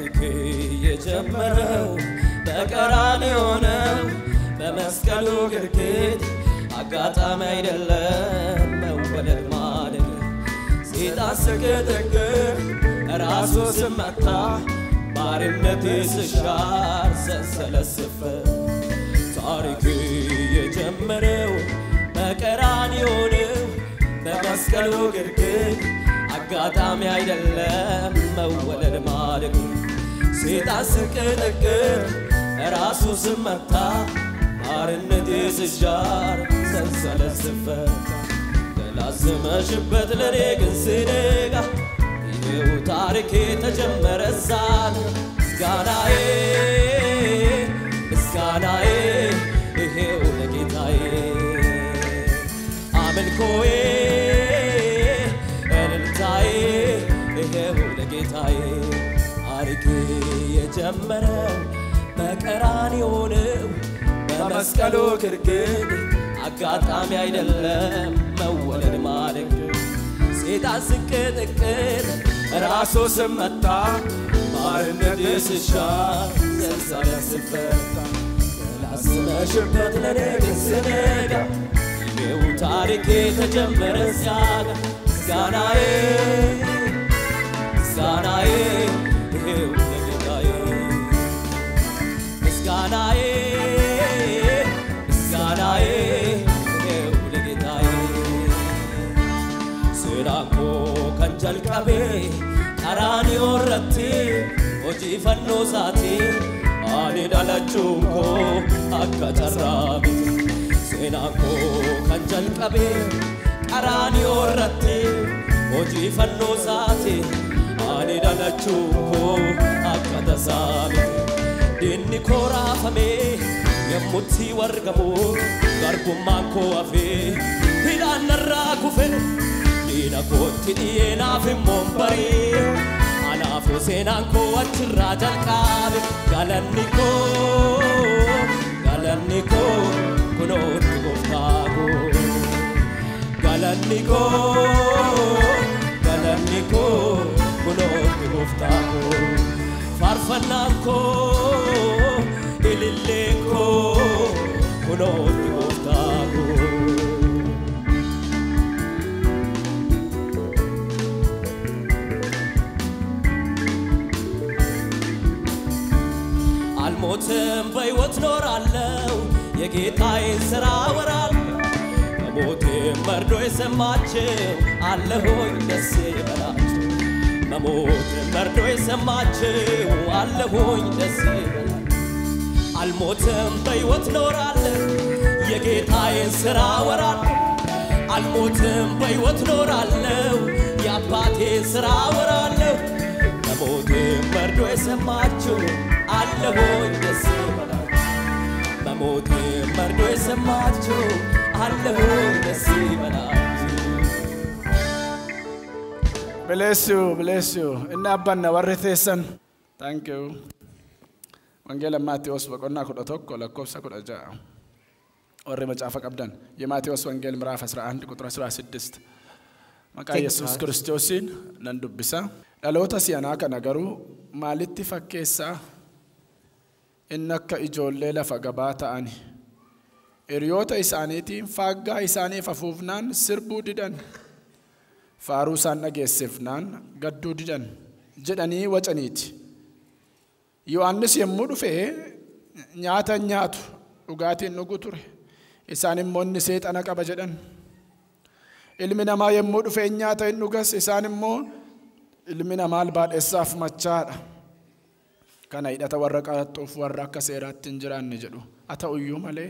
ታሪኬ የጀመረው በቀራንዮ ነው በመስቀሉ ግርጌ አጋጣሚ አይደለም መወለድ ማደግ ሰይጣን ሲቀጠቅጥ ራሱ ሲመታ ባርነቴ ሲሻር ሰንሰለት ሲፈታ ታሪኬ የጀመረው በቀራንዮ ነው በመስቀሉ ግርጌ አጋጣሚ አይደለም መወለድ ማደግ ሰይጣን ሲቀጠቅጥ ራሱ ሲመታ ባርነቴ ሲሻር ሰንሰለት ሲፈታ ተላዘመሽበት ለኔ ግን ሲነጋ ይሄው ታሪኬ ተጀመረ ዛሬ ምስጋናዬ ይሄው ለጌታዬ አምልኮዬ እልልታዬ ይሄው ለጌታዬ ታሪኬ የጀመረው በቀራንዮ ነው በመስቀሉ ግርጌ አጋጣሚ አይደለም መወለድ ማደግ ሰይጣን ሲቀጠቅጥ ራሱ ሲመታ ባርነቴ ሲሻር ሰንሰለት ሲፈታ ተላዘመሽበት ለኔ ግን ሲነጋ ይሄው ታሪኬ ተጀመረ ዛሬ ምስጋናዬ ይሄው ለጌታዬ ምስጋናዬ ይሄው ለጌታዬ ስራኮ ከንጀልቀቤ ቀራንዮ irratti hojii fannoo isaatii ani dhalachuun koo akka carraa miti seenaan koo kan jalqabe qaraaniyoo irratti hojii fannoo isaatii ani dhalachuun koo akka tasaa miti diinni koo raafamee yemmutti wargamu garbummaan koo hafee hidhaan narraa kufe diina kootti dhiyeenaaf immoon barii anaafuu seenaan koo achirraa jalqabe galanni koo kunootti gooftaa koo galanni koo kunootti gooftaa koo faarfannaan koo ilillee koo kunootti gooftaa koo አልሞትም በሕይወት ኖራለሁ የጌታዬን ሥራ አወራለሁ መሞቴም መርዶ የሰማችሁ አለሆኝ ደስ ይበላችሁ መሞቴም መርዶ የሰማችሁ አለሆኝ ደስ ይበላችሁ አልሞትም በሕይወት ኖራለሁ የጌታዬን ሥራ አወራለሁ አልሞትም በሕይወት ኖራለሁ የአባቴን ሥራ አወራለሁ መሞቴም መርዶ የሰማችሁ አለሆኝ ደስ ይበላችሁ መሞቴም መርዶ የሰማችሁ አለሆኝ ደስ ይበላችሁ bless you እና አባና ወርቴሰን thank you Wangeelaa Maatewos በቆና ኩደቶክ ለኮብሳ ኩደጃ ወሬ መጻፈ ቀብደን የማቴዎስ ወንጌል ምዕራፍ 11 ቁጥር 16 መቃ ኢየሱስ ክርስቶስን ነንዱብሳ ዳሎታ ሲያና ከነገሩ ማልቲ ፈኬሳ innaka ijoollee lafa gabaa ta'ani hiriyoota isaaniitiin faaggaa isaanii fafuufnaan sirbuu didan faaruu isaan dhageessifnaan gadduu didan jedhanii wacaniiti Yohaannis yemmuu dhufee nyaata nyaatu dhugaatiin dhugu ture isaan immoo inni seexana qaba jedhan ilmi namaa yemmuu dhufee nyaata hin dhugas isaan immoo ilmi namaa albaadheessaaf machaadha kana hidhata warra qaxxuuf warra akka seeraatti hin jiraanne jedhu ata uyyuu malee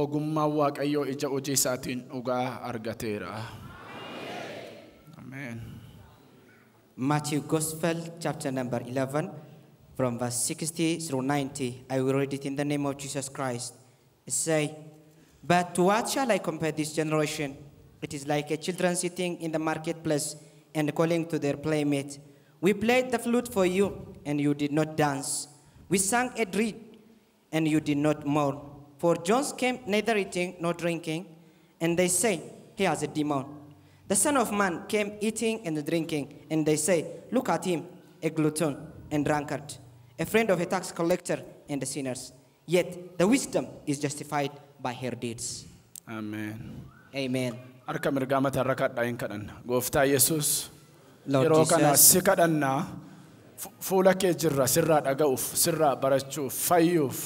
ogummaa waaqayyoo ija hojii isaatiin dhugaa argateera amen Matthew Gospel chapter number 11 from verse 60 through 90 I will read it in the name of Jesus Christ it say but to what shall I compare this generation it is like a children sitting in the marketplace and calling to their playmate we played the flute for you and you did not dance. We sang a reed and you did not mourn. For John came neither eating nor drinking, and they say, he has a demon. The Son of Man came eating and drinking, and they say, look at him, a glutton, and drunkard, a friend of a tax collector and the sinners. Yet the wisdom is justified by her deeds. Amen. Amen. Arka mirgama tarrakat dain kadan. Gofta Jesus. Lord Yeroo kana Jesus, si kadhanna fuula kee jirra sirraa dhaga'uuf sirraa barachuuf fayyuuf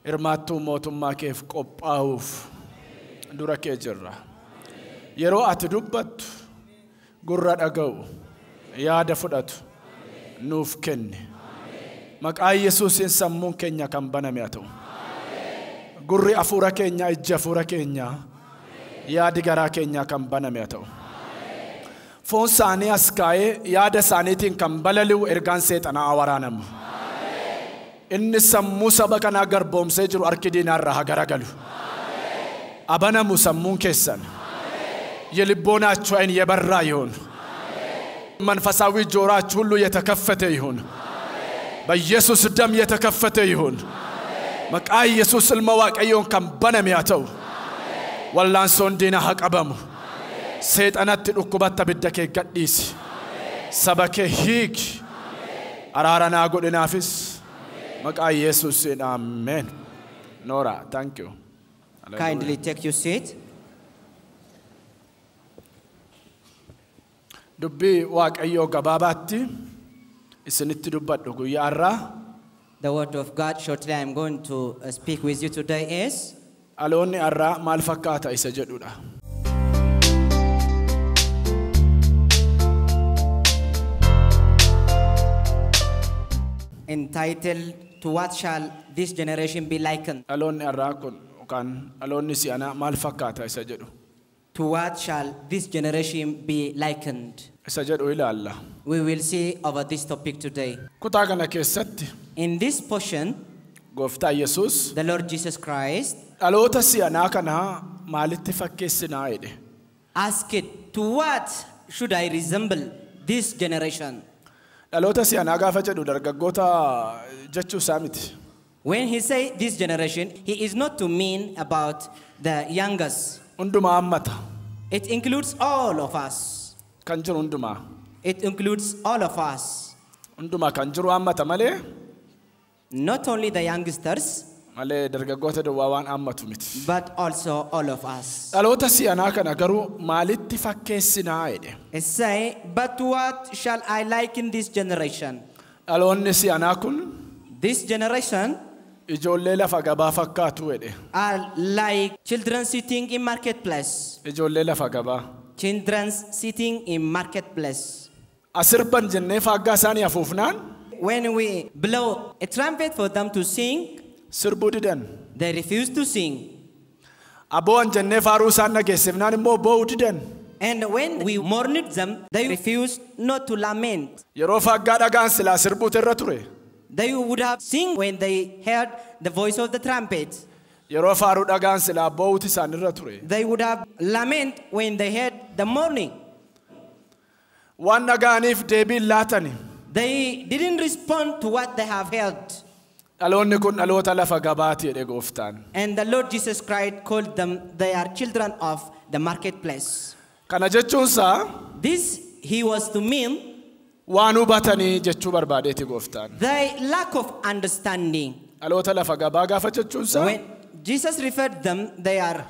hirmaattuu mootummaa keef qophaa'uuf dura kee jirra. Yeroo ati dubbattu gurra dhaga'u yaada fudhatu nuuf kenni. Maqaa Yesuusiin sammuun keenya kan baname haa ta'u. Gurri afuura keenya ijji afuura keenya yaadi garaa keenya kan baname haa ta'u. Foon isaanii as kaa'ee yaada isaaniitiin kan balali'u ergaan seexanaa waraanamu. Inni sammuu saba kanaa garboomsee jiru harki diinaarraa haa garagalu. Abanamu sammuun keessan. የልቦናችሁ አይን የበራ ይሁን መንፈሳዊ ጆሮአችሁ ሁሉ የተከፈተ ይሁን በኢየሱስ ደም የተከፈተ ይሁን መቃ ኢየሱስ ልመዋቀዮን ከበነም ያተው ወላንሶን ዲና ሐቀበሙ ሰይጣናት ዱኩባታ በደከ ገዲስ ሰበከ ሂክ አራራና ጎድናፍስ መቃ ኢየሱስ አሜን ኖራ thank you kindly take your seat. Dubbi waaqayyo gabaabatti isinitti dubbadhu guyyaa har'aa. The word of God shortly I am going to speak with you today is Dhaloonni har'aa maal fakkaata isa jedhudha. entitled To What Shall This Generation Be Likened? Dhaloonni har'aa kun yookaan dhaloonni si'anaa maal fakkaata isa jedhu. To what shall this generation be likened? Isa jedhu ilaalla. We will see over this topic today. Kutaa kana keessatti In this portion, Gooftaa Yesuus the Lord Jesus Christ dhaloota si'anaa kana maalitti fakkeessinaa jedhe. asked, to what should I resemble this generation? Dhaloota si'anaa gaafa jedhu dargaggoota jechuu isaa miti. When he say this generation, he is not to mean about the youngest. Hundumaa hammata. It includes all of us. Kan jiru hundumaa. It includes all of us. Hundumaa kan jiru hammata malee. Not only the youngsters, malee dargaggoota duwwaa waan hammatu miti. but also all of us. Dhaloota si'anaa kana garuu maalitti fakkeessinaa jedhe. It say, but what shall I liken this generation? Dhaloonni si'anaa kun This generation ijoollee lafa gabaa fakkaatu jedhe. are like children sitting in marketplace. Ijoollee lafa gabaa. Children sitting in marketplace. Asirban jennee faaggaa isaanii afuufnaan When we blow a trumpet for them to sing, sirbuu didan. they refuse to sing. Aboo'an jennee faaruu isaan dhageessifnaan immoo boo'uu didan. And when we mourned them, they refuse not to lament. Yeroo faaggaa dhagaan silaa sirbuutu irra ture. They would have sing when they heard the voice of the trumpet. Yeroo faaruu dhagaan silaa boo'uutu isaan irra ture. They would have lament when they heard the mourning. Waan dhagaaniif deebii laatani. They didn't respond to what they have heard. Dhaloonni kun dhaloota lafa gabaati jedhe Gooftaan. And the Lord Jesus Christ called them, they are children of the marketplace. Kana jechuunsaa This he was to mean waan hubatanii jechuu barbaadeeti Gooftaan. the lack of understanding. Dhaloota lafa gabaa gaafa jechuunsaa When Jesus referred them, they are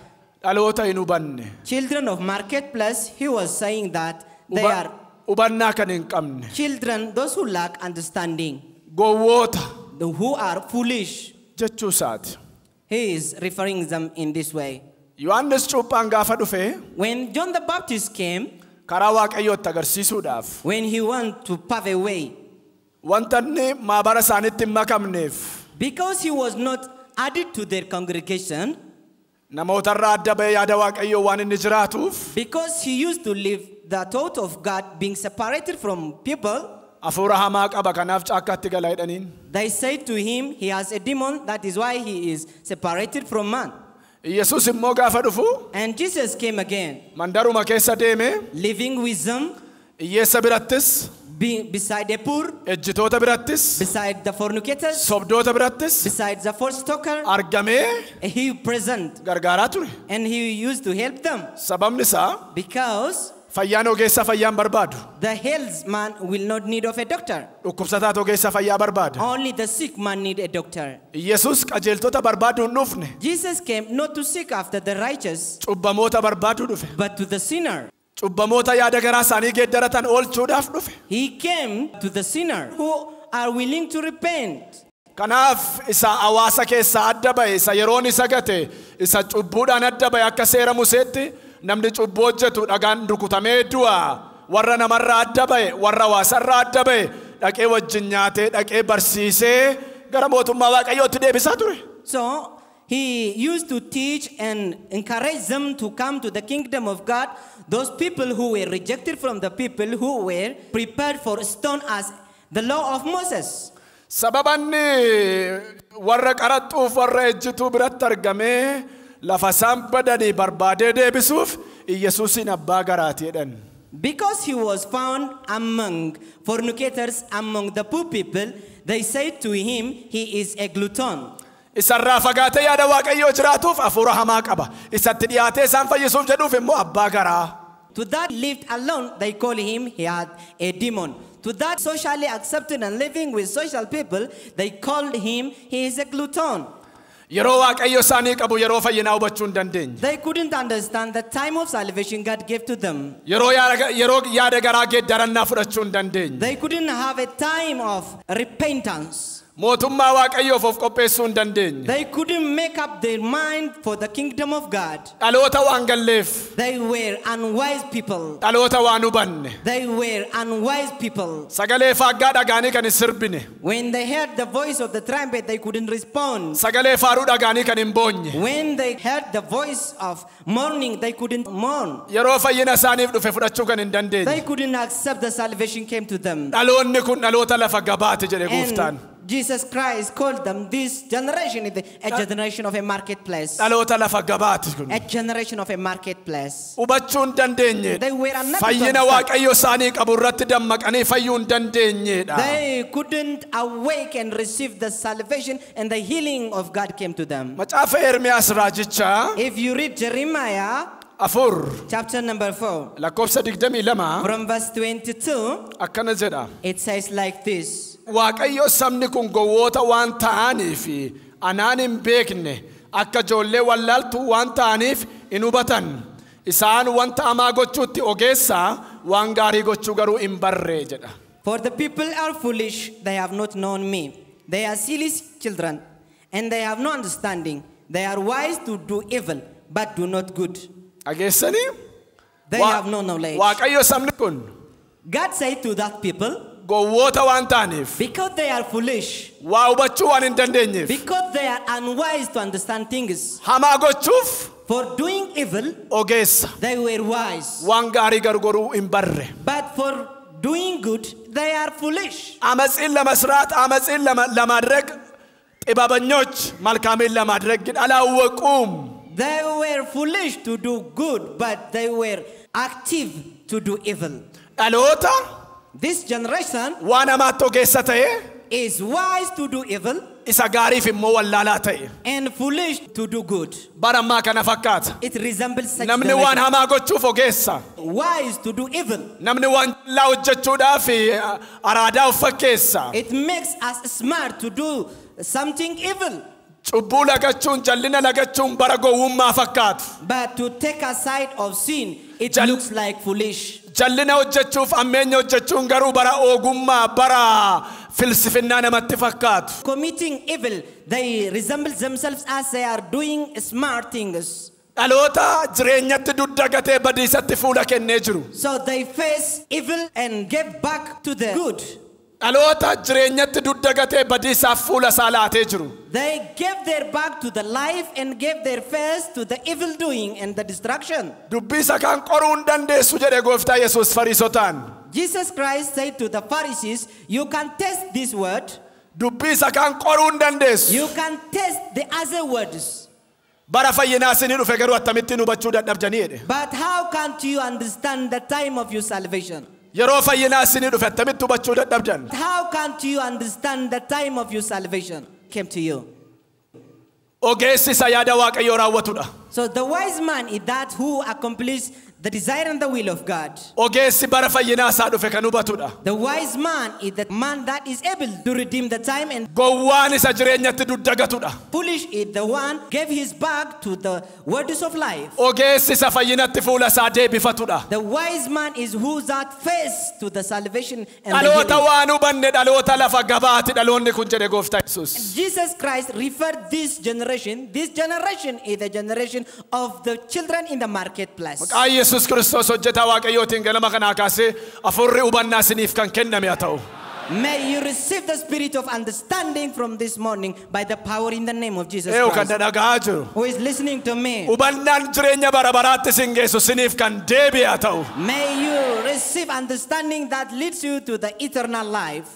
dhaloota hin hubanne. children of marketplace. He was saying that they are Hubannaa kan hin qabne. children, those who lack understanding, Gowwoota who are foolish. jechuu isaati. He is referring them in this way. Yohaannis Cuuphaan gaafa dhufe When John the Baptist came, karaa Waaqayyootti agarsiisuudhaaf when he wanted to pave a way, wanta inni maabara isaaniitti hin makamneef because he was not added to their congregation, namootarraa adda ba'ee yaada Waaqayyoo waan inni jiraatuuf because he used to live the thought of God being separated from people, hafuura hamaa qaba kanaaf caakkaatti gala jedhaniin. they said to him, he has a demon, that is why he is separated from man. Yesuus immoo gaafa dhufu And Jesus came again, mandaruma keessa deeme living with them, hiyyeessa birattis beside the poor, ejjitoota birattis beside the fornicators, sobdoota birattis beside the false talker. argamee He present gargaaraa ture. and he used to help them Sababni isaa because Fayyaan ogeessa fayyaan barbaadu. The health man will not need of a doctor. Dhukkubsataa ogeessa fayyaa barbaada. Only the sick man need a doctor. Yesus qajeeltota barbaadu hin dhufne. Jesus came not to seek after the righteous, Cubbamoota barbaadu dhufe. but to the sinner. Cubbamoota yaada garaa isaanii geeddaratan oolchuudhaaf dhufe. He came to the sinner who are willing to repent. Kanaaf isa hawaasa keessaa adda ba'e, isa yeroon isa gate, isa cubbuudhaan adda ba'e akka seera Museetti namni cubbuu hojjetu dhagaan rukutamee du'a. Warra namarraa adda ba'e, warra hawaasarraa adda ba'e dhaqee wajjin nyaatee dhaqee barsiisee gara mootummaa Waaqayyootti deebisaa ture. So he used to teach and encourage them to come to the kingdom of God. Those people who were rejected from the people who were prepared for stone as the law of Moses. Sababanni warra qaraxxuuf warra ejjituu biratti argamee lafa isaan badanii barbaadee deebisuuf Yesuusin abbaa garaati jedhan. Because he was found among fornicators, among the poor people, they said to him, he is a glutton. Isarraa fagaatee yaada Waaqayyoo jiraatuuf hafuura hamaa qaba. Isatti dhiyaatee isaan fayyisuuf jedhuuf immoo abbaa garaa. To that lived alone, they call him, he had a demon. To that socially accepted and living with social people, they called him, he is a glutton. Yeroo Waaqayyo isaanii qabu yeroo fayyinaa hubachuu hin dandeenye. They couldn't understand the time of salvation God gave to them. Yeroo yaada garaa geeddarannaa fudhachuu hin dandeenye. They couldn't have a time of repentance. Mootummaa Waaqayyoof of qopheessuu hin dandeenye. They couldn't make up their mind for the kingdom of God. Dhaloota waan galleef. They were unwise people. Dhaloota waan hubanne. They were unwise people. Sagalee faaggaa dhagaanii kan hin sirbine. When they heard the voice of the trumpet, they couldn't respond. Sagalee faaruu dhagaanii kan hin boonye. When they heard the voice of mourning, they couldn't mourn. Yeroo fayyina isaaniif dhufe fudhachuu kan hin dandeenye. They couldn't accept the salvation came to them. Dhaloonni kun dhaloota lafa gabaati jedhe Gooftaan. Jesus Christ called them, this generation is a generation of a marketplace. Dhaloota lafa gabaati kun. A generation of a marketplace. Hubachuu hin dandeenye. They were unable to Fayyina understand. Waaqayyo isaanii qabu irratti dammaqanii fayyuu hin dandeenyedha. They couldn't awake and receive the salvation and the healing of God came to them. Macaafa Ermiyaas Raajicha If you read Jeremiah afur chapter number 4 lakkoofsa 22 from verse 22, akkana jedha. it says like this. Waaqayyo sabni kun gowwoota waan ta'aniif anaan hin beekne akka ijoollee wallaaltu waan ta'aniif hin hubatan. Isaan wanta hamaa gochuutti ogeessa waan gaarii gochuu garuu hin barre jedha. For the people are foolish, they have not known me. They are silly children, and they have no understanding. They are wise to do evil, but do not good. Dhageessanii? They have no knowledge. Waaqayyo sabni kun God said to that people, gowwoota waan ta'aniif because they are foolish, waa hubachuu waan hin dandeenyeef because they are unwise to understand things, hamaa gochuuf for doing evil, ogeessa they were wise. waan gaarii garuu hin barre. But for doing good, they are foolish. አመጽን ለመስራት አመጽን ለማድረግ ጥበበኞች መልካምን ለማድረግ ግን አላወቁም. They were foolish to do good, but they were active to do evil. dhaloota This generation waan hamaatti ogeessa ta'e is wise to do evil isa gaariif immoo wallaalaa ta'e. and foolish to do good. bara ammaa kana fakkaata. It resembles such namni waan generation. hamaa gochuuf ogeessa. Wise to do evil. namni waan laa hojjechuudhaaf araadaa of fakkeessa. It makes us smart to do something evil. cubbuu lagachuun jallina lagachuun bara gowwummaa fakkaatu. But to take a side of sin, it looks like foolish. jallina hojjechuuf ammeenya hojjechuun garuu bara ogummaa bara filsifinnaa namatti fakkaatu. Committing evil, they resemble themselves as they are doing smart things. dhaloota jireenyatti dudda gatee badiisatti fuula kennee jiru. So they face evil and get back to the good. dhaloota jireenyatti dudda gatee badiisaaf fuula isaa laatee jiru. They gave their back to the life and gave their face to the evil doing and the destruction. dubbii isa kan qoruu hin dandeessu jedhe gooftaa Yesuus Fariisotaan. Jesus Christ said to the Pharisees, you can test this word. dubbii isa kan qoruu hin dandeessu. You can test the other words. bara fayyinaa isinii dhufe garuu akkamittiin hubachuu dadhabdanii jedhe. But how can't you understand the time of your salvation? yeroo fayyinaa isinii dhufe akkamitti hubachuu dadhabdan. How can't you understand the time of your salvation came to you? ogeessi isa yaada Waaqayyoo raawwatudha. So the wise man is that who accomplishes the desire and the will of God. Ogeessi bara fayyinaa isaa dhufe kan hubatudha. The wise man is the man that is able to redeem the time, and Gowwaan isa jireenyatti duddagatudha. foolish is the one gave his back to the words of life. Ogeessi isa fayyinatti fuula isaa deebifatudha. The wise man is who that face to the salvation and the Dhaloota healing. waan hubanne dhaloota lafa gabaati dhaloonni kun jedhe gooftaa Yesuus. Jesus Christ referred this generation. This generation is the generation of the children in the marketplace. Maqaa Yesuus Kiristoos hojjetaa Waaqayyootiin ganama kanaa kaasee afurri hubannaa isiniif kan kenname haa ta'u. May you receive the spirit of understanding from this morning by the power in the name of Jesus Eewu kan Christ. dhagahaa jiru. Who is listening to me? Hubannaan jireenya bara baraatti isin geessu isiniif kan deebi'e haa ta'u. May you receive understanding that leads you to the eternal life.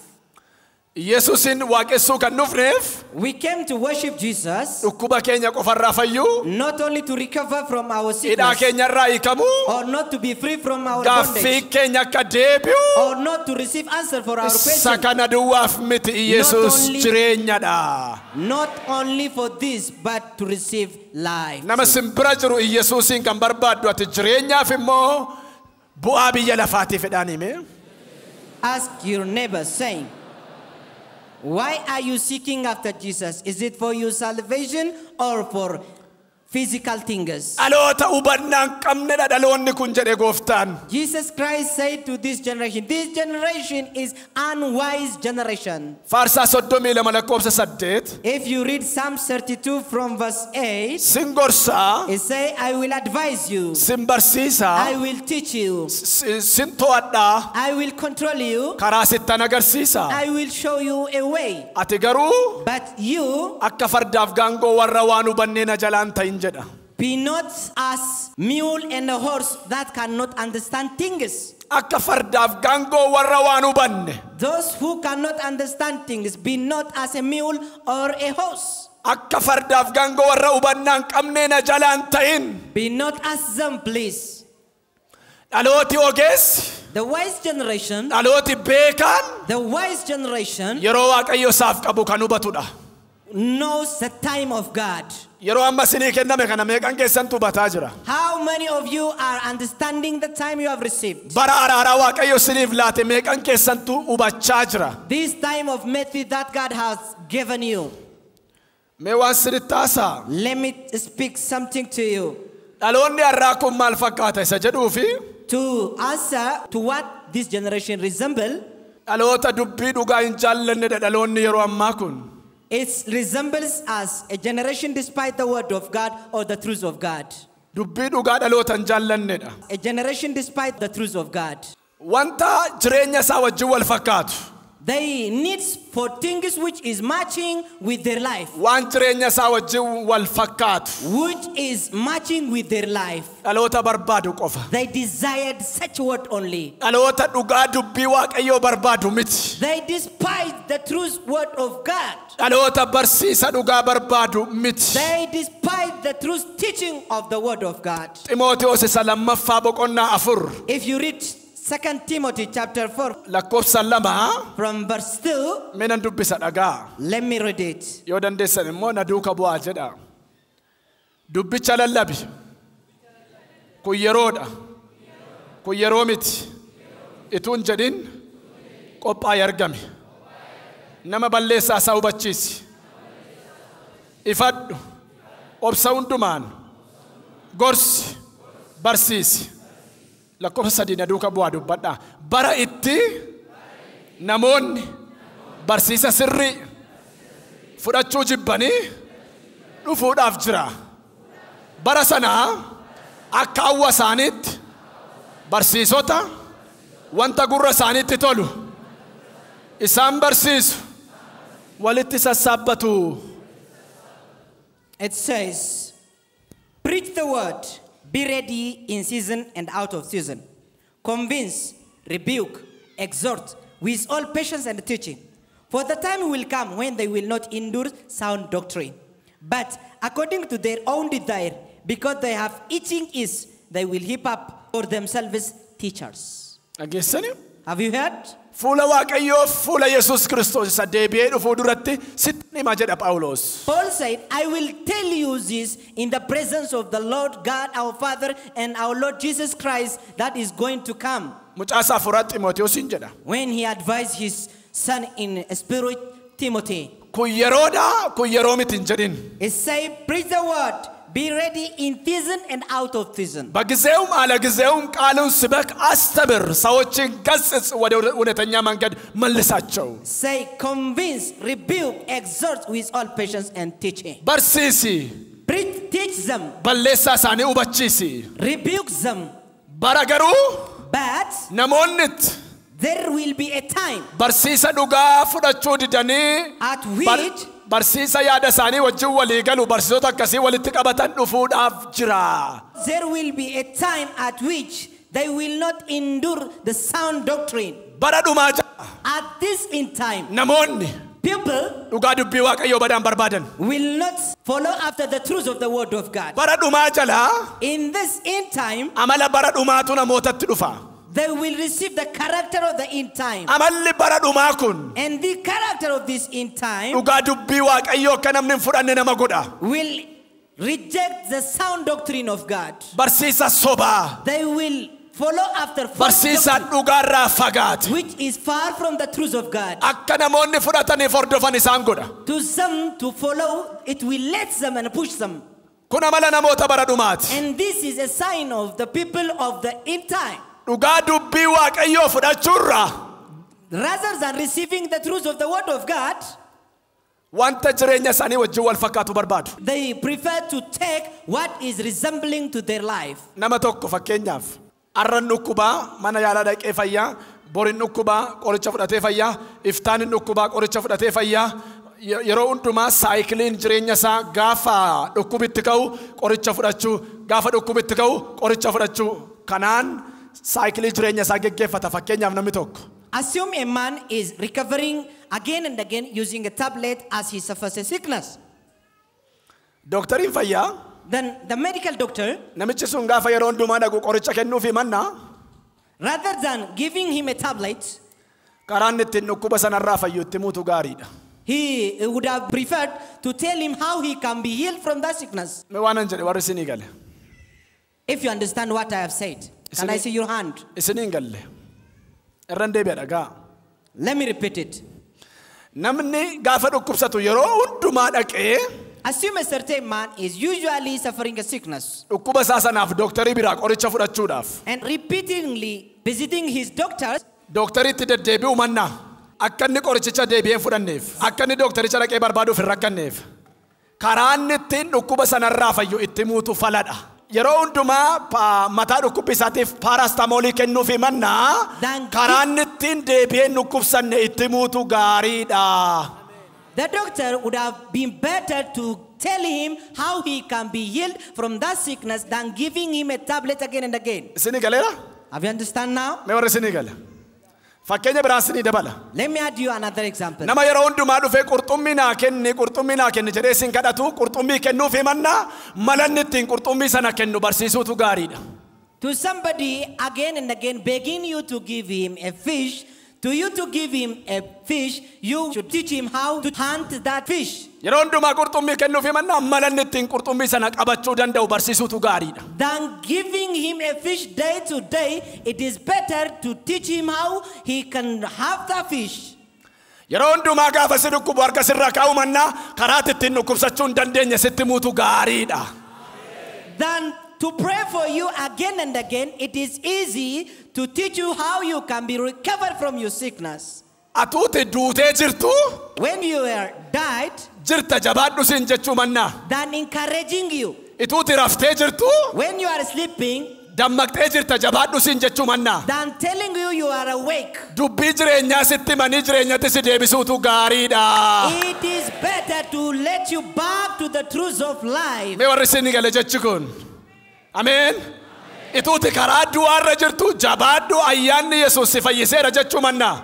Yesuusin waaqessuu kan dhufneef We came to worship Jesus dhukkuba keenya qofarraa fayyuu, not only to recover from our hidhaa sickness keenyarraa hiikamuu, or not to be free from our gaaffii bondage keenya akka deebi'u, or not to receive answer for our isa question. kana duwwaaf miti Yesuus only- jireenyadha. Not only for this but to receive life. Nama simbira jiru Yesuusin kan barbaaddu ati jireenyaaf immoo bu'aa biyya lafaatiif jedhaan hime. Ask your neighbor saying, why are you seeking after Jesus? Is it for your salvation or for physical things? Dhaloota hubannaan qabnedha dhaloonni kun jedhe gooftaan. Jesus Christ said to this generation is unwise generation. Faarsaa 32 lakkoofsa 8 If you read Psalm 32 from verse 8, sin gorsaa, it says, I will advise you, sin barsiisaa, I will teach you, sin to'adhaa, I will control you, karaa sittan agarsiisa. I will show you a way. Ati garuu But you akka fardaaf gaangoo warra waan hubannee na jalaan ta'in jedha. be not as mule and a horse that cannot understand things. Akka fardaaf gaangoo warra waan hubanne, Those who cannot understand things, be not as a mule or a horse. akka fardaaf gaangoo warra hubannaan qabnee na jalaan ta'in. Be not as them, please. Dhalooti ogeessi, The wise generation, dhalooti beekaan the wise generation yeroo Waaqayyo isaaf qabu kan hubatudha. knows the time of God. Yeroo amma isinii kenname kana meeqan keessantu hubataa jira? How many of you are understanding the time you have received? Bara araaraa Waaqayyo isiniif laate meeqan keessantu hubachaa jira? This time of mercy that God has given you. Mee waan sirriitti haasaa? Let me speak something to you. Dhaloonni har'aa kun maal fakkaata isa jedhuufi To answer to what this generation resemble, dhaloota dubbii dhugaa hin jaallannedha dhaloonni yeroo ammaa kun. it resembles as a generation despite the word of God or the truth of God. Dubbii dhugaa dhaloota hin jaallannedha. A generation despite the truth of God. Wanta jireenya isaa wajjin wal fakkaatu. They need for things which is matching with their life. Waan jireenya isaa wajjin wal fakkaatu. Which is matching with their life. Dhaloota barbaadu qofa. They desired such word only. Dhaloota dhugaa dubbii Waaqayyoo barbaadu miti. They despise the truth word of God. Dhaloota barsiisa dhugaa barbaadu miti. They despise the truth teaching of the word of God. Ximootiyoos isa lammaffaa boqonnaa 4 If you read 2 Timothy chapter 4 lakkoofsa 2 from verse 2, mee nan dubbisa dhagaa. let me read it. Yoo dandeessan immoo na duuka bu'aa jedha. Dubbicha lallabi. Kun yeroodha. Kun yeroo miti. Ituun jedhin qophaa'ee argame. Nama balleessaa isaa hubachiisi. Ifadhu. Obsa hundumaan. Gorsi. Barsiisi. Lakkoofsa 3 na duuka bu'aa dubbadhaa. Bara itti namoonni barsiisa sirrii fudhachuu jibbanii dhufuudhaaf jira. Bara sanaa akka hawwa isaaniitti barsiisota wanta gurra isaaniitti tolu isaan barsiisu walitti sassaabbatu. It says, preach the word, be ready in season and out of season. Convince, rebuke, exhort with all patience and teaching. For the time will come when they will not endure sound doctrine, but according to their own desire, because they have itching ears, they will heap up for themselves teachers. Dhageessani? Have you heard? fuula Waaqayyoo fuula Yesus Kristos isa deebi'ee dhufuu duratti sitti hima jedha Phaawulos. Paul said, I will tell you this in the presence of the Lord God our Father and our Lord Jesus Christ that is going to come. Mucaasaa furatti Timootewosin jedha. When he advised his son in spirit, Timothy, kun yeroodha kun yeroo miti hin jedhin. he said, preach the word, be ready in season and out of season. በጊዜውም አለ ጊዜውም ቃሉን ስበክ አስተምር ሰዎችን ገስጽ ወደ እውነተኛ መንገድ መልሳቸው. Say, convince, rebuke, exhort with all patience and teaching. Barsiisi. Teach them. Balleessaa isaanii hubachiisi. Rebuke them. Bara garuu But namoonni there will be a time barsiisa dhugaa fudhachuu didanii at which barsiisa yaada isaanii wajjin walii galu barsiisota akkasii walitti qabatan dhufuudhaaf jira. There will be a time at which they will not endure the sound doctrine. Bara dhumaa At this in time, namoonni people dhugaa dubbii Waaqayyoo badaan barbaadan. will not follow after the truth of the word of God. Bara dhumaa jalaa In this end time, amala bara dhumaatu namootatti dhufa. they will receive the character of the end time. Amalli bara dhumaa kun And the character of this end time dhugaa dubbii Waaqayyoo akka namni hin fudhanne nama godha. will reject the sound doctrine of God. Barsiisa sobaa. They will follow after false Barsiisa doctrine, dhugaarraa fagaate. which is far from the truth of God. Akka namoonni fudhataniif hordofan isaan godha. To some to follow, it will let them and push them. Kun amala namoota bara dhumaati. And this is a sign of the people of the end time. Dhugaa dubbii Waaqayyoo fudhachuurraa Rather than receiving the truth of the word of God, wanta jireenya isaanii wajjin wal fakkaatu barbaadu. they prefer to take what is resembling to their life. Nama tokko fakkeenyaaf arran dhukkubaa mana yaalaa dhaqee fayyaa, borin dhukkubaa qoricha fudhatee fayyaa, iftaan dhukkubaa qoricha fudhatee fayyaa. Yeroo hundumaa saayikiliin jireenya isaa gaafa dhukkubitti ka'u qoricha fudhachuu, gaafa dhukkubitti ka'u qoricha fudhachuu. Kanaan saayikilii jireenya isaa geggeeffata fakkeenyaaf namni tokko. Assume a man is recovering again and again using a tablet as he suffers a sickness. Doktariin fayyaa Then the medical doctor, namichi sun gaafa yeroo hundumaa dhaqu qoricha kennuufi mannaa rather than giving him a tablet, karaan ittiin dhukkuba sanarraa fayyu itti muutu gaariidha. he would have preferred to tell him how he can be healed from that sickness. Mee waanan jedhe warri isinii gale. If you understand what I have said, can I see your hand? Isiniin galle. Irran deebi'a dhagaa. Let me repeat it. Namni gaafa dhukkubsatu yeroo hundumaa dhaqee Assume a certain man is usually suffering a sickness dhukkuba isaa sanaaf dooktarii biraa qoricha fudhachuudhaaf and repeatedly visiting his doctors, dooktariitti deddeebi'u mannaa akka inni qorichicha deebi'ee fudhanneef akka inni dooktaricha dhaqee barbaaduuf hin rakkanneef karaan ittiin dhukkuba sanarraa fayyu itti muutu faladha. Yeroo hundumaa mataa dhukkubbi isaatiif paarastamoolii kennuufi mannaa karaan ittiin deebi'ee dhukkubsanne itti muutu gaariidha. the doctor would have been better to tell him how he can be healed from that sickness than giving him a tablet again and again. Isinii galeera? Have you understand now? Mee warra isinii gale? Fakkeenya biraa isinii dabala. Let me add you another example. Nama yeroo hundumaa dhufee qurxummii naa kenni jedhee isin kadhatu qurxummii kennuufi mannaa malanni ittiin qurxummii sana kennu barsiisuutu gaariidha. To somebody again and again begging you to give him a fish, to you to give him a fish, you should teach him how to hunt that fish. Yeroo hundumaa qurxummii kennuufi mannaa malanni ittiin qurxummii sana qabachuu danda'u barsiisuutu gaariidha. Than giving him a fish day to day, it is better to teach him how he can have that fish. Yeroo hundumaa gaafa si dhukkubu harka sirra kaa'u mannaa karaatti ittiin dhukkubsachuu hin dandeenye sitti muutu gaariidha. Than to pray for you again and again, it is easy to teach you how you can be recovered from your sickness. Atuuti duutee jirtu When you are died, jirta jabaadhu siin jechuu mannaa. than encouraging you. Ituuti raftee jirtu When you are sleeping, dammaqxee jirta jabaadhu siin jechuu mannaa. than telling you you are awake. Dubbii jireenyaa sitti manii jireenyatti si deebisuutu gaariidha. It is better to let you back to the truth of life. Mee warri isinii gale jechi kun. Ameen. Ituuti karaa du'aarra jirtu jabaadhu ayyaanni Yesuus si fayyiseera jechuu mannaa.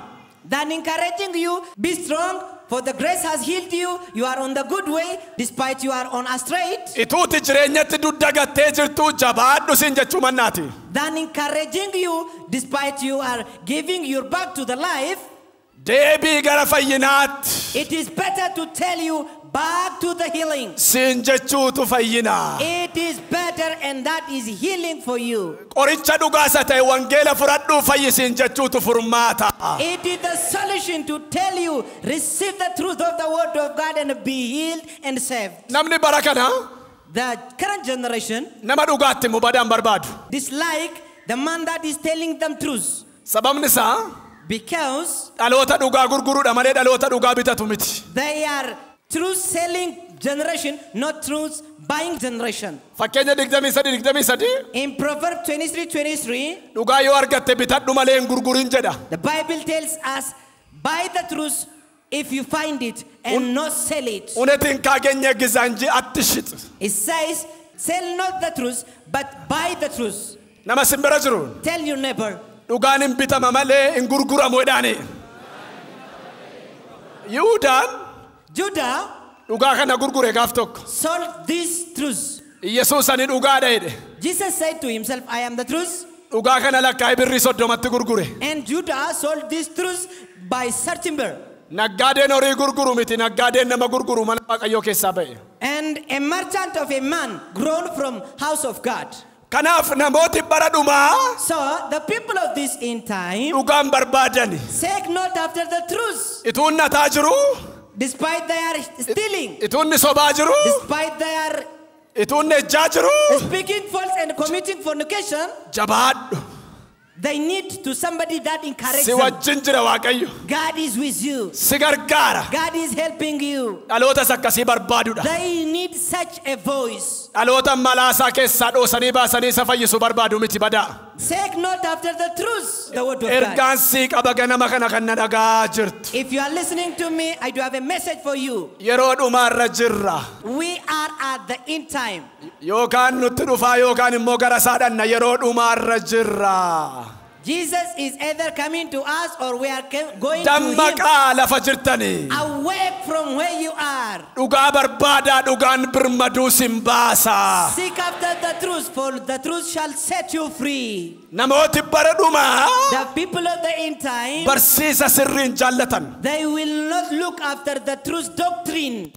Than encouraging you, be strong, For the grace has healed you. You are on the good way, despite you are on a straight. Ituuti jireenyatti duddagattee jirtu jabaadhu siin jechuu mannaati. Than encouraging you, despite you are giving your back to the life. Deebii gara fayyinaatti. It is better to tell you back to the healing. Siin jechuutu fayyina. It is better, and that is healing for you. Qoricha dhugaasa ta'e wangeela fudhadhuu fayyisiin jechuutu furmaata. It is the solution to tell you, receive the truth of the word of God and be healed and saved. Namni bara kana The current generation nama dhugaatti mubadaan barbaadu. dislike the man that is telling them truth. Sababni isaa Because dhaloota dhugaa gurguruudha malee dhaloota dhugaa bitatu miti. they are truth selling generation, not truth buying generation. Fakkeenya 23 In Proverbs 23:23, dhugaa yoo argatte bitadhu malee hin gurgurin jedha. the Bible tells us, buy the truth if you find it and not sell it. Unetiin kaagenya gizaanji attishit. It says, sell not the truth, but buy the truth. Nama simbira jiru. Tell your neighbor, Dhugaan hin bitama malee hin gurguramu jedhaani. Yihuudaan Judah dhugaa kana gurgure gaaf tokko. sold this truth. Yesuus ani dhugaadha jedhe. Jesus said to himself, I am the truth. Dhugaa kana lakkaa'ee birrii 30tti gurgure. And Judah sold this truth by certain birr. Naggaadeen horii gurguru miti naggaadeen nama gurguru mana Waaqayyoo keessaa ba'e. And a merchant of a man grown from house of God. Kanaaf namooti bara dhumaa So the people of this in time dhugaan barbaadani. seek not after the truth, Ituun nataa jiru, despite they are stealing, ituun sobaa jiru, despite they are ituun ejjaa jiru. speaking false and committing fornication. Jabaadhu. They need to somebody that encourages Si them. wajjin jira Waaqayyo. God is with you. Si gargaara. God is helping you. Dhalootas akkasii barbaadudha. They need such a voice. Dhaloota malaasaa keessaa dhoosanii baasanii isa fayyisu barbaadu miti badaa. Seek not after the truth, the word of God. Ergaan sii qaba ganama kana kan na dhagaa jirtu. If you are listening to me, I do have a message for you. Yeroo dhumaarra jirra. We are at the end time. Yookaan nutti dhufaa yookaan immoo gara isaa dhanna yeroo dhumaarra jirra. Jesus is either coming to us or we are going to Dammaqaa lafa jirtanii. him. Awake from where you are. Dhugaa barbaadaa dhugaan birmaduu sin baasa. Seek after the truth, for the truth shall set you free. Namooti bara dhumaa The people of the end time, barsiisa sirriin jaallatan. they will not look after the truth doctrine.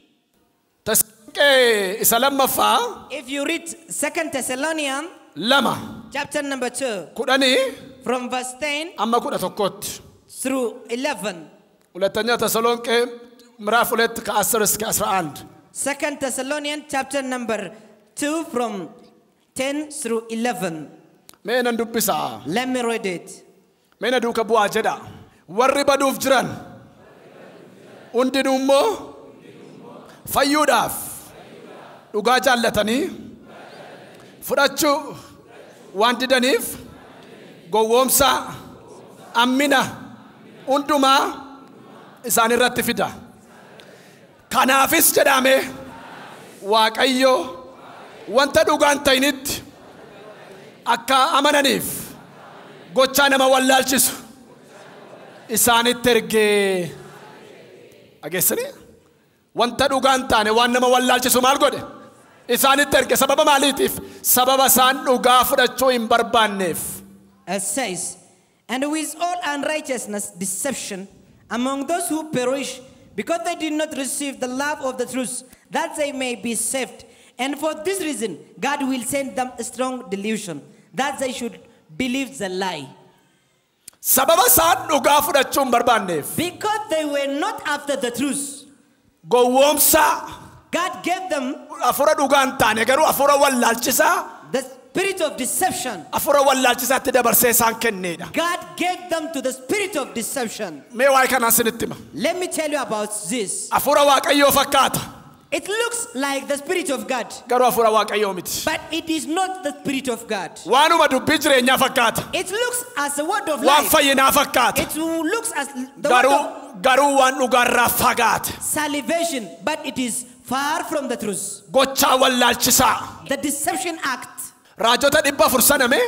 Tasalonqee isa lammaffaa If you read 2 Thessalonians lama chapter number 2 kudhanii from verse 10 amma 11 through 11. ሁለተኛ ተሰሎንቄ ምዕራፍ 2 ከ10 እስከ 11 2 Thessalonians chapter number 2 from 10 through 11. Meena dubbisa. Let me read it. Meena duuka bu'aa jedha. Warri baduuf jiran hundinuu immoo fayyuudhaaf dhugaa jaallatanii fudhachuu waan didaniif gowwoomsa ammina hundumaa isaan irratti fida. Kanaafis jedhame Waaqayyo wanta dhugaan ta'initti akka amananiif gochaa nama wallaalchisu isaanitti ergee. Ageessanii wanta dhugaan taane waan nama wallaalchisu maal godhe isaanitti erge. Sababa maaliitiif? Sababa isaan dhugaa fudhachuu hin barbaanneef. It says, and with all unrighteousness deception among those who perish, because they did not receive the love of the truth, that they may be saved. And for this reason, God will send them a strong delusion, that they should believe the lie. Sababa isaan dhugaa fudhachuu hin barbaanneef. Because they were not after the truth, Gowwoomsa God gave them afura dhugaan taane garuu afura wallaalchisaa. the spirit of deception. Afura wallaalchisaatti dabarsee isaan kenneedha. God gave them to the spirit of deception. Mee waa'ee kanaa isinitti hima. Let me tell you about this. Afura Waaqayyoo fakkaata. It looks like the spirit of God, Garuu afura Waaqayyoo miti. but it is not the spirit of God. Waanuma dubbii jireenyaa fakkaata. It looks as a word of Waan life. fayyinaa fakkaata. It looks as the word of Garuu waan dhugaarraa fagaate. salvation, but it is far from the truth. Gochaa wallaalchisaa. The deception act. Raajota 400 saname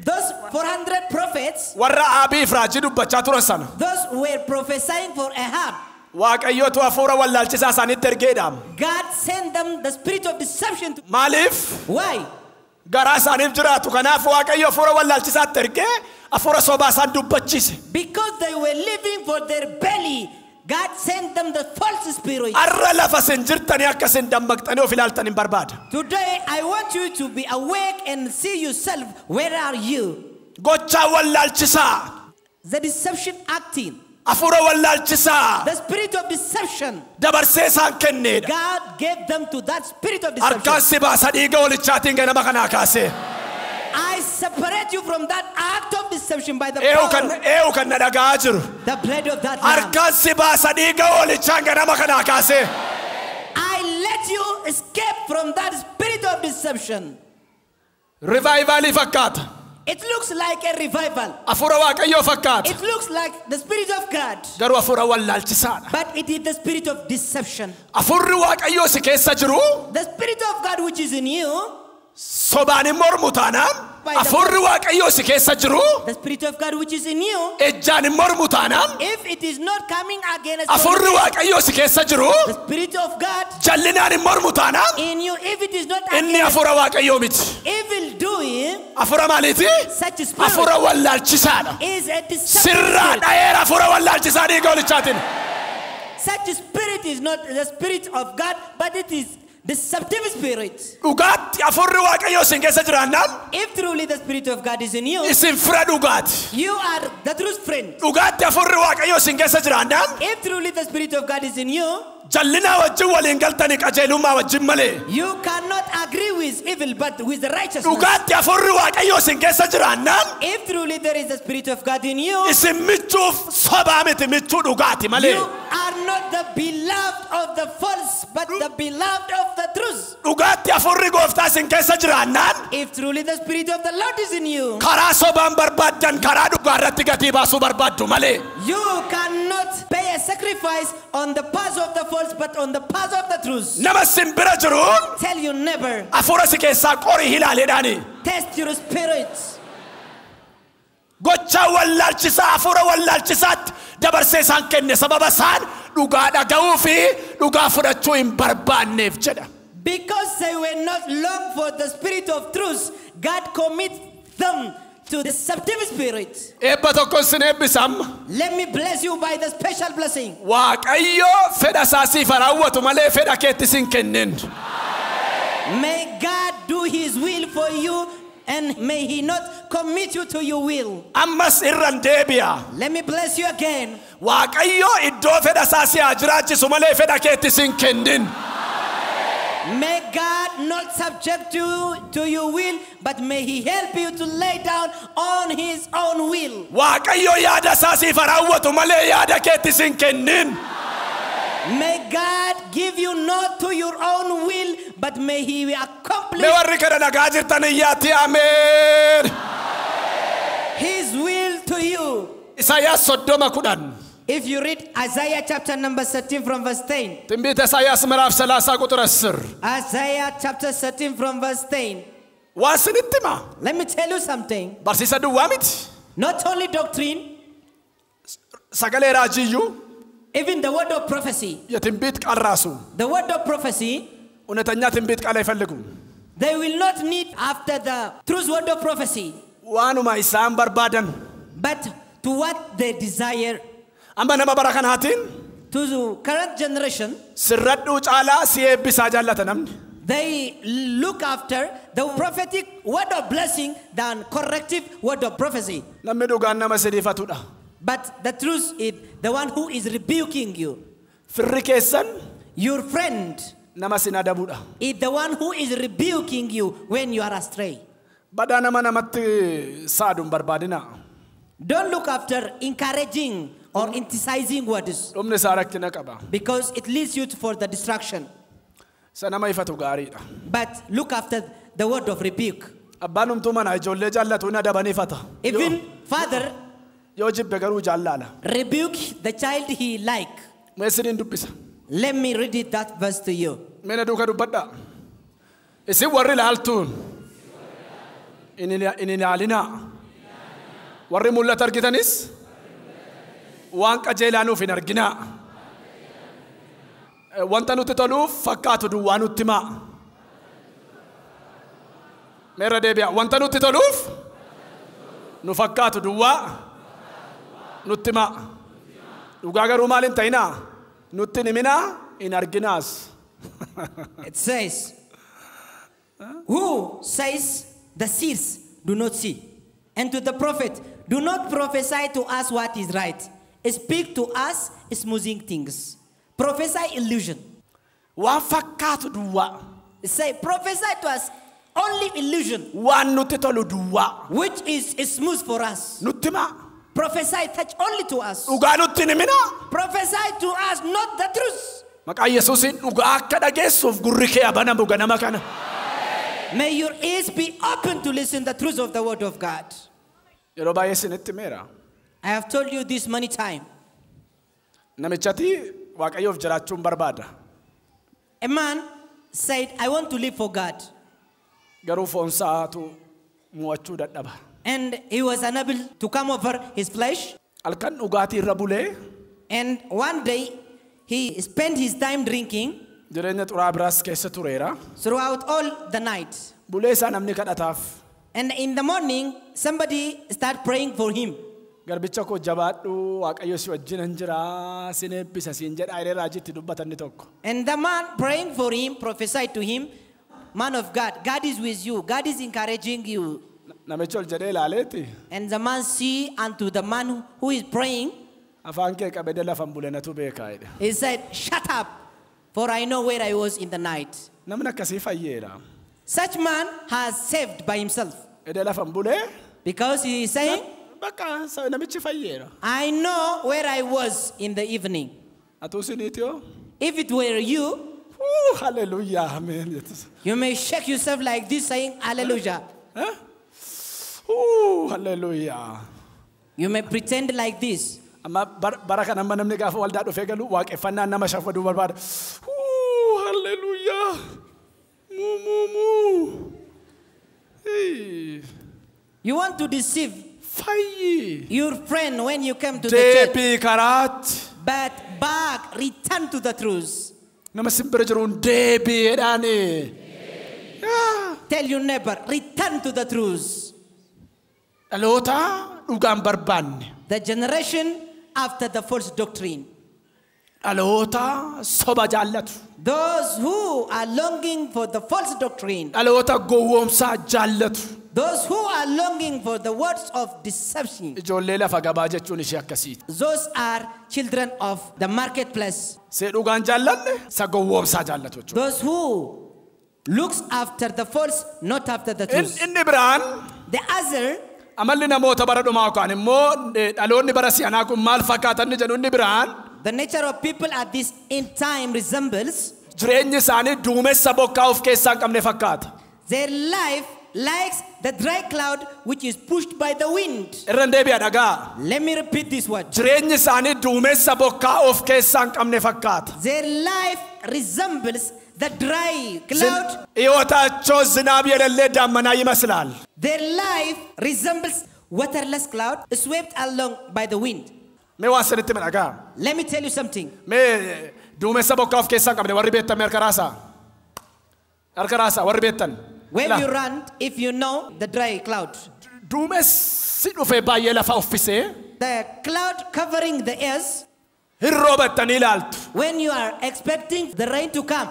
Those 400 prophets, warra Aabiif raajii dubbachaa turan sana. those were prophesying for Ahab. waaqayyotu hafuura wallaalchisaa isaanitti ergeedha. God sent them the spirit of deception. Maaliif? Why? Garaa isaaniif jiraatu kanaaf waaqayyo hafuura wallaalchisaatti ergee hafuura sobaa isaan dubbachiise. Because they were living for their belly, God sent them the false spirit. Arra lafa sin jirtanii akka sin dammaqxanii of ilaaltan hin barbaada. Today I want you to be awake and see yourself. Where are you? Gochaa wallaalchisaa. The deception acting. Hafuura wallaalchisaa. The spirit of deception. Dabarsee isaan kenneedha. God gave them to that spirit of deception. Harkaan si baasa dhiiga walichaatiin ganama kanaa kaasee. I separate you from that act of deception by the power. Eewu kan na dhaga'aa jiru. The blood of that lamb. Harkaan si baasa dhiiga walichaan ganama kanaa kaasee. I let you escape from that spirit of deception. Revivalii fakkaata. It looks like a revival. Hafuura waaqayyoo fakkaata. It looks like the spirit of God. Garuu hafuura wallaalchisaadha. But it is the spirit of deception. Hafuurri waaqayyoo si keessa jiru. The spirit of God which is in you. Sobaan hin mormu taanaan. Hafuurri waaqayyoo si keessa jiru. The spirit of God which is in you. Ejjaan hin mormu taanaan. If it is not coming against hafuurri waaqayyoo si keessa jiru. the spirit of God jallinaan hin mormu taanaan. in you, if it is not inni hafuura waaqayyoo miti. evil doing, hafuura maaliiti? such a spirit hafuura wallaalchisaadha. is a deceptive sirraa spirit. dhayeera hafuura wallaalchisaa dhiiga walichaatiin. Such a spirit is not the spirit of God, but it is deceptive spirit. Dhugaatti hafuurri waaqayyoo sin keessa jiraannaan. If truly the spirit of God is in you, isin fira dhugaati. you are the true friend. Dhugaatti hafuurri waaqayyoo sin keessa jiraannaan. If truly the spirit of God is in you, jallinaa wajjin waliin galtanii qajeelummaa wajjin malee. you cannot agree with evil but with the righteousness. Dhugaatti hafuurri waaqayyoo sin keessa jiraannaan. If truly there is the spirit of God in you, isin michuuf sobaa miti michuu dhugaati malee. you are not the beloved of the false but the beloved of the truth. Dhugaatti hafuurri gooftaa sin keessa jiraannaan. If truly the spirit of the Lord is in you, karaa sobaan barbaaddan karaa dhugaa irratti gatii baasuu barbaaddu malee. you cannot pay a sacrifice on the path of the false but on the path of the truth. Nama sin bira jiruun. Tell you never. hafuura si keessaa qorii ilaaleedhaani. Test your spirit. Gochaa wallaalchisaa hafuura wallaalchisaatti dabarsee isaan kenne sababa isaan dhugaa dhaga'uu fi dhugaa fudhachuu hin barbaanneef jedha. Because they were not long for the spirit of truth, God commits them to the deceptive spirit. Eebba tokko sin eebbisam. Let me bless you by the special blessing. Waaqayyo fedha isaa siif raawwatu malee fedha keetti sin kennin. May God do his will for you and may he not commit you to your will. Ammas irran deebi'a. Let me bless you again. Waaqayyo iddoo fedha isaa si jiraachisu malee fedha keetti sin kennin. May God not subject you to your will, but may he help you to lay down on his own will. Waaqayyo yaada isaa siif raawwatu malee yaada keetti sin kennin. May God give you not to your own will, but may he accomplish Mee warri kana nagaa jirtan iyyaatti ameen. his will to you. Isaayyaas 30:10. If you read Isaiah chapter number 13 from verse 10. ትንቢተ ኢሳይያስ ምዕራፍ 30 ቁጥር 10. Isaiah chapter 13 from verse 10. waan sinitti hima. Let me tell you something. Barsiisa duwwaa miti. Not only doctrine, sagalee raajiyyuu. even the word of prophecy. የትንቢት ቃል ራሱ. The word of prophecy, እውነተኛ ትንቢት ቃል አይፈልጉም. they will not need after the truth word of prophecy, waanuma isaan barbaadan. but to what they desire. amma nama bara kanaatiin. To the current generation, sirradhuu caalaa si eebbisaa jaallata namni. they look after the prophetic word of blessing than corrective word of prophecy. namni dhugaan nama sidiifatudha. But the truth is the one who is rebuking you. firri keessan. Your friend nama sin adabuudha. is the one who is rebuking you when you are astray. badaa nama namatti saaduun barbaadina. Don't look after encouraging or emphasizing words, dhumni isaa rakkina qaba. because it leads you for the distraction. Isa nama ifatu gaariidha. But look after the word of rebuke. abbaan humtuu mana ijoollee jaallatu na dabanifata. Even father yoo jibbe garuu jaallala. rebuke the child he like. meesiriin dubbisa. Let me read it that verse to you. meena duuka dubbadha. isin warri laaltuun. in ilaalinaa. warri mul'ata argitanis. waan qajeelaa nuuf hin arginaa. wanta nutti toluuf fakkaatu duwwaa nutti himaa. Meerra deebi'a. Wanta nutti toluuf nu fakkaatu duwwaa nutti himaa. Dhugaa garuu maal hin ta'inaa? Nutti hin himinaa, hin arginaas. It says, who says the seers do not see? And to the prophet, do not prophesy to us what is right. Speak to us smoothing things. Prophesy illusion. Waan fakkaatu duwwaa. Say, prophesy to us only illusion. Waan nutti tolu duwwaa. Which is smooth for us. Nutti himaa. Prophesy touch only to us. Dhugaa nutti hin himinaa. Prophesy to us, not the truth. Maqaa Yesuusiin dhugaa akka dhageessuuf gurri kee abanamu ganama kana. May your ears be open to listen the truth of the word of God. Yeroo baay'ee isinitti himeera. I have told you this many times. Namichati Waaqayyoof jiraachuun barbaada. A man said, I want to live for God. Garuu foonsaatu mo'achuu dadhaba. And he was unable to come over his flesh. Halkan dhugaatii irra bulee. And one day, he spent his time drinking. Jireenya xuraa biraas keessa tureera. Throughout all the night. Bulee isaa namni kadhataaf. And in the morning, somebody started praying for him. Garbicha koo jabaadhu Waaqayyo si wajjin jira sin eebbisa siin jedha iree raajiitti dubbatanni tokko. And the man praying for him prophesied to him, man of God, God is with you. God is encouraging you. Namichi ol jedhee ilaaleeti. And the man see unto the man who is praying. Afaan kee qabedee lafan bulenatu beekaa jedhe. He said, shut up, for I know where I was in the night. Namni akkasii fayyeera. Such man has saved by himself. Edee lafan bulee. Because he is saying, Bakka namichi fayyeera. I know where I was in the evening. Atuu siniitiyoo. If it were you, hallelujah, amen. you may shake yourself like this saying, hallelujah. Huh? Hallelujah. You may pretend like this. Amma bara kana amma namni gaafa waldaa dhufee galu waaqeffannaan nama shafaduu barbaada. Hallelujah. Mu. Hey. You want to deceive Fayyi. your friend when you come to the church. Deebii karaatti. But back, return to the truth. Nama simbira jiruun deebii jedhaani. Tell your neighbor, return to the truth. Dhaloota dhugaan barbaanne. The generation after the false doctrine. Dhaloota soba jaallatu. Those who are longing for the false doctrine. Dhaloota gowwoomsaa jaallatu. Those who are longing for the words of deception. Ijoollee lafa gabaa jechuun ishee akkasiiti. Those are children of the marketplace. See dhugaan jaallanne sa gowwoomsaa jaallatu jechuudha. Those who looks after the false, not after the truth. Inni biraan. The other. Amalli namoota bara dhumaa yookaan immoo dhaloonni bara si'anaa kun maal fakkaatan ni jedhu inni biraan. The nature of people at this end time resembles. Jireenyi isaanii duumessa bokkaa of keessaa hin qabne fakkaata. Their life likes the dry cloud which is pushed by the wind. Irraan deebi'a dhagaa. Let me repeat this word. Jireenyi isaanii duumessa bokkaa of keessaa hin qabne fakkaata. Their life resembles the dry cloud. ሕይወታቸው ዝናብ የሌለ ደመና ይመስላል. Their life resembles waterless cloud swept along by the wind. Mee waan sanitti midhagaa. Let me tell you something. Mee duumessa bokkaa of keessaa hin qabne warri beektan mee harka raasaa. Harka raasaa warri beektan. When you run, if you know the dry cloud. Duumessi dhufee baay'ee lafa uffisee. The cloud covering the earth. Hin roobattanii ilaaltu. When you are expecting the rain to come.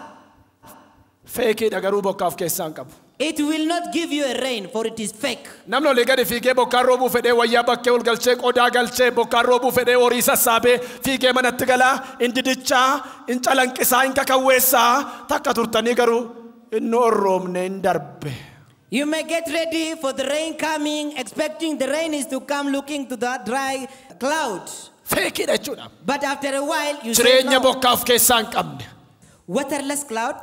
Feekiidha garuu bokkaa of keessaa hin qabu. It will not give you a rain, for it is fake. Namni olii gadi fiigee bokkaan roobuu fedhee wayyaa bakkee ol galchee qodaa galchee bokkaan roobuu fedhee horii sassaabee fiigee manatti galaa inni dichaa inni calanqisaa inni kakawweessaa takka turtanii garuu inni orroomne hin darbe. You may get ready for the rain coming, expecting the rain is to come, looking to the dry cloud. Feekiidha jechuudha. But after a while, you say Jireenya no. bokkaa of keessaa hin qabne. Waterless cloud.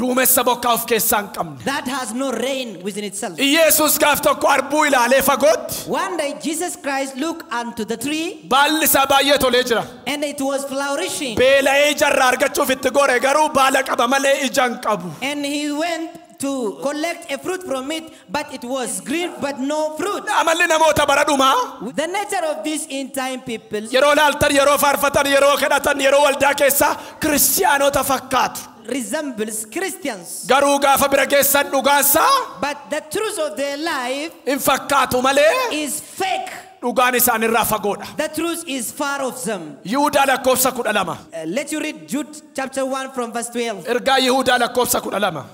Duumessa bokkaa of keessaa hin qabne. That has no rain within itself. Yesus gaaf tokko arbuu ilaalee fagootti. One day Jesus Christ looked unto the tree. Baalli isaa baay'ee tolee jira. And it was flourishing. Beela'ee jarraa argachuuf itti gore garuu baala qaba malee ija hin qabu. And he went to collect a fruit from it, but it was green but no fruit. Amalli namoota bara dhumaa. The nature of these in-time people, Yeroo laaltan, yeroo faarfatan, yeroo kadhatan, yeroo waldaa keessa kiristiyaanota fakkaatu. resembles Christians. Garuu gaafa bira geessan dhugaansaa But the truth of their life hin fakkaatu malee is fake. dhugaan isaanirraa fagoodha. The truth is far of them. Yihuudaa lakkoofsa 12. Let you read Jude chapter 1 from verse 12. Ergaa Yihuudaa lakkoofsa 12.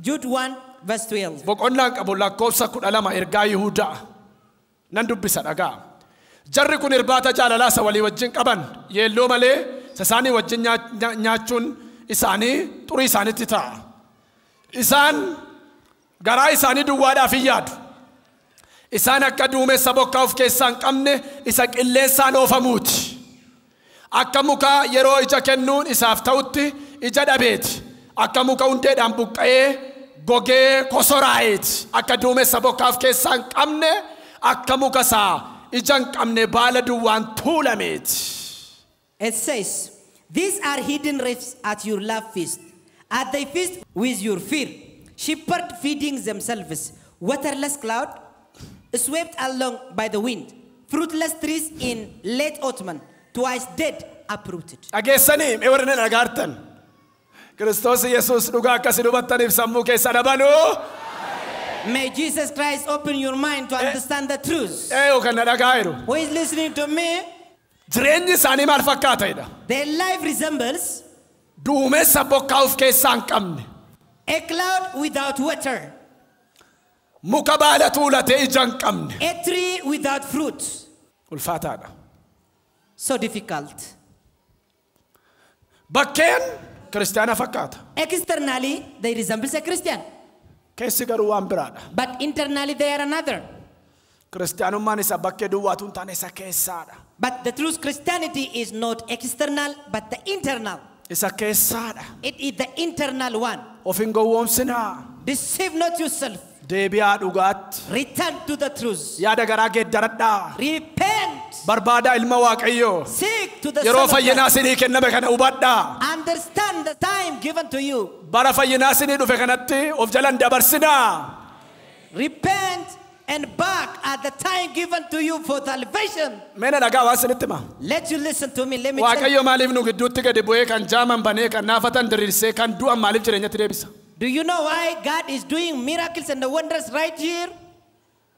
Jude 1 verse 12. Boqonnaan qabu lakkoofsa 12 ergaa Yihuudaa. Nan dubbisa dhagaa. Jarri kun irbaata jaalalaa sa walii wajjin qaban yeelloo malee sasaanii wajjin nyaachuun isaanii xurii isaanitti ta'a. Isaan garaa isaanii duwwaadhaaf hin yaadu. Isaan akka duumessa bokkaa of keessaa hin qabne isa qilleensaan oofamuuti. Akka muka yeroo ija kennuun isaaf ta'utti ija dhabeeti. Akka muka hundeedhaan buqqa'ee gogee kosoraa'eeti. Akka duumessa bokkaa of keessaa hin qabne akka muka isaa ija hin qabne baala duwwaan tuulameeti. It says, these are hidden reefs at your love feast. At thy feast with your fear. Shepherd feeding themselves. Waterless cloud swept along by the wind. Fruitless trees in late autumn. Twice dead, uprooted. Ageessanii mee warreen dhagartan. Kiristoos Yesuus dhugaa akkasii dubattaniif sammuu keessa dhabanu. May Jesus Christ open your mind to understand the truth. Kan na dhagaayiru. Who is listening to me? Jireenyi isaanii maal fakkaataidha? Their life resembles duumessa bokkaa of keessaa hin qabne. a cloud without water. Muka baala tuulatee ija hin qabne. A tree without fruit. Ulfaataadha. So difficult. Bakkeen kiristaana fakkaata. Externally, they resemble a Christian. Keessi garuu waan biraadha. But internally, they are another. Kiristaanummaan isa bakkee duwwaatu hin taane isa keessaadha. But the true Christianity is not external, but the internal. Isa keessaadha. It is the internal one. Of hin gowwoomsinaa. Deceive not yourself. Deebi'aa dhugaatti. Return to the truth. Yaada garaa geeddaradhaa. Repent. Barbaada ilma Waaqayyoo. Seek to the yeroo Son of fayyinaa God. sinii kenname kana hubadhaa. Understand the time given to you. Bara fayyinaa sinii dhufe kanatti of jalan dabarsinaa. Repent and back at the time given to you for salvation. Meena dhagaa waan sinitti hima. Let you listen to me. Let me tell you. Waaqayyo maaliif nu gidduutti gadi bu'ee kan jaaman banee kan naafatan diriirsee kan du'an maaliif jireenyatti deebisa? Do you know why God is doing miracles and the wonders right here?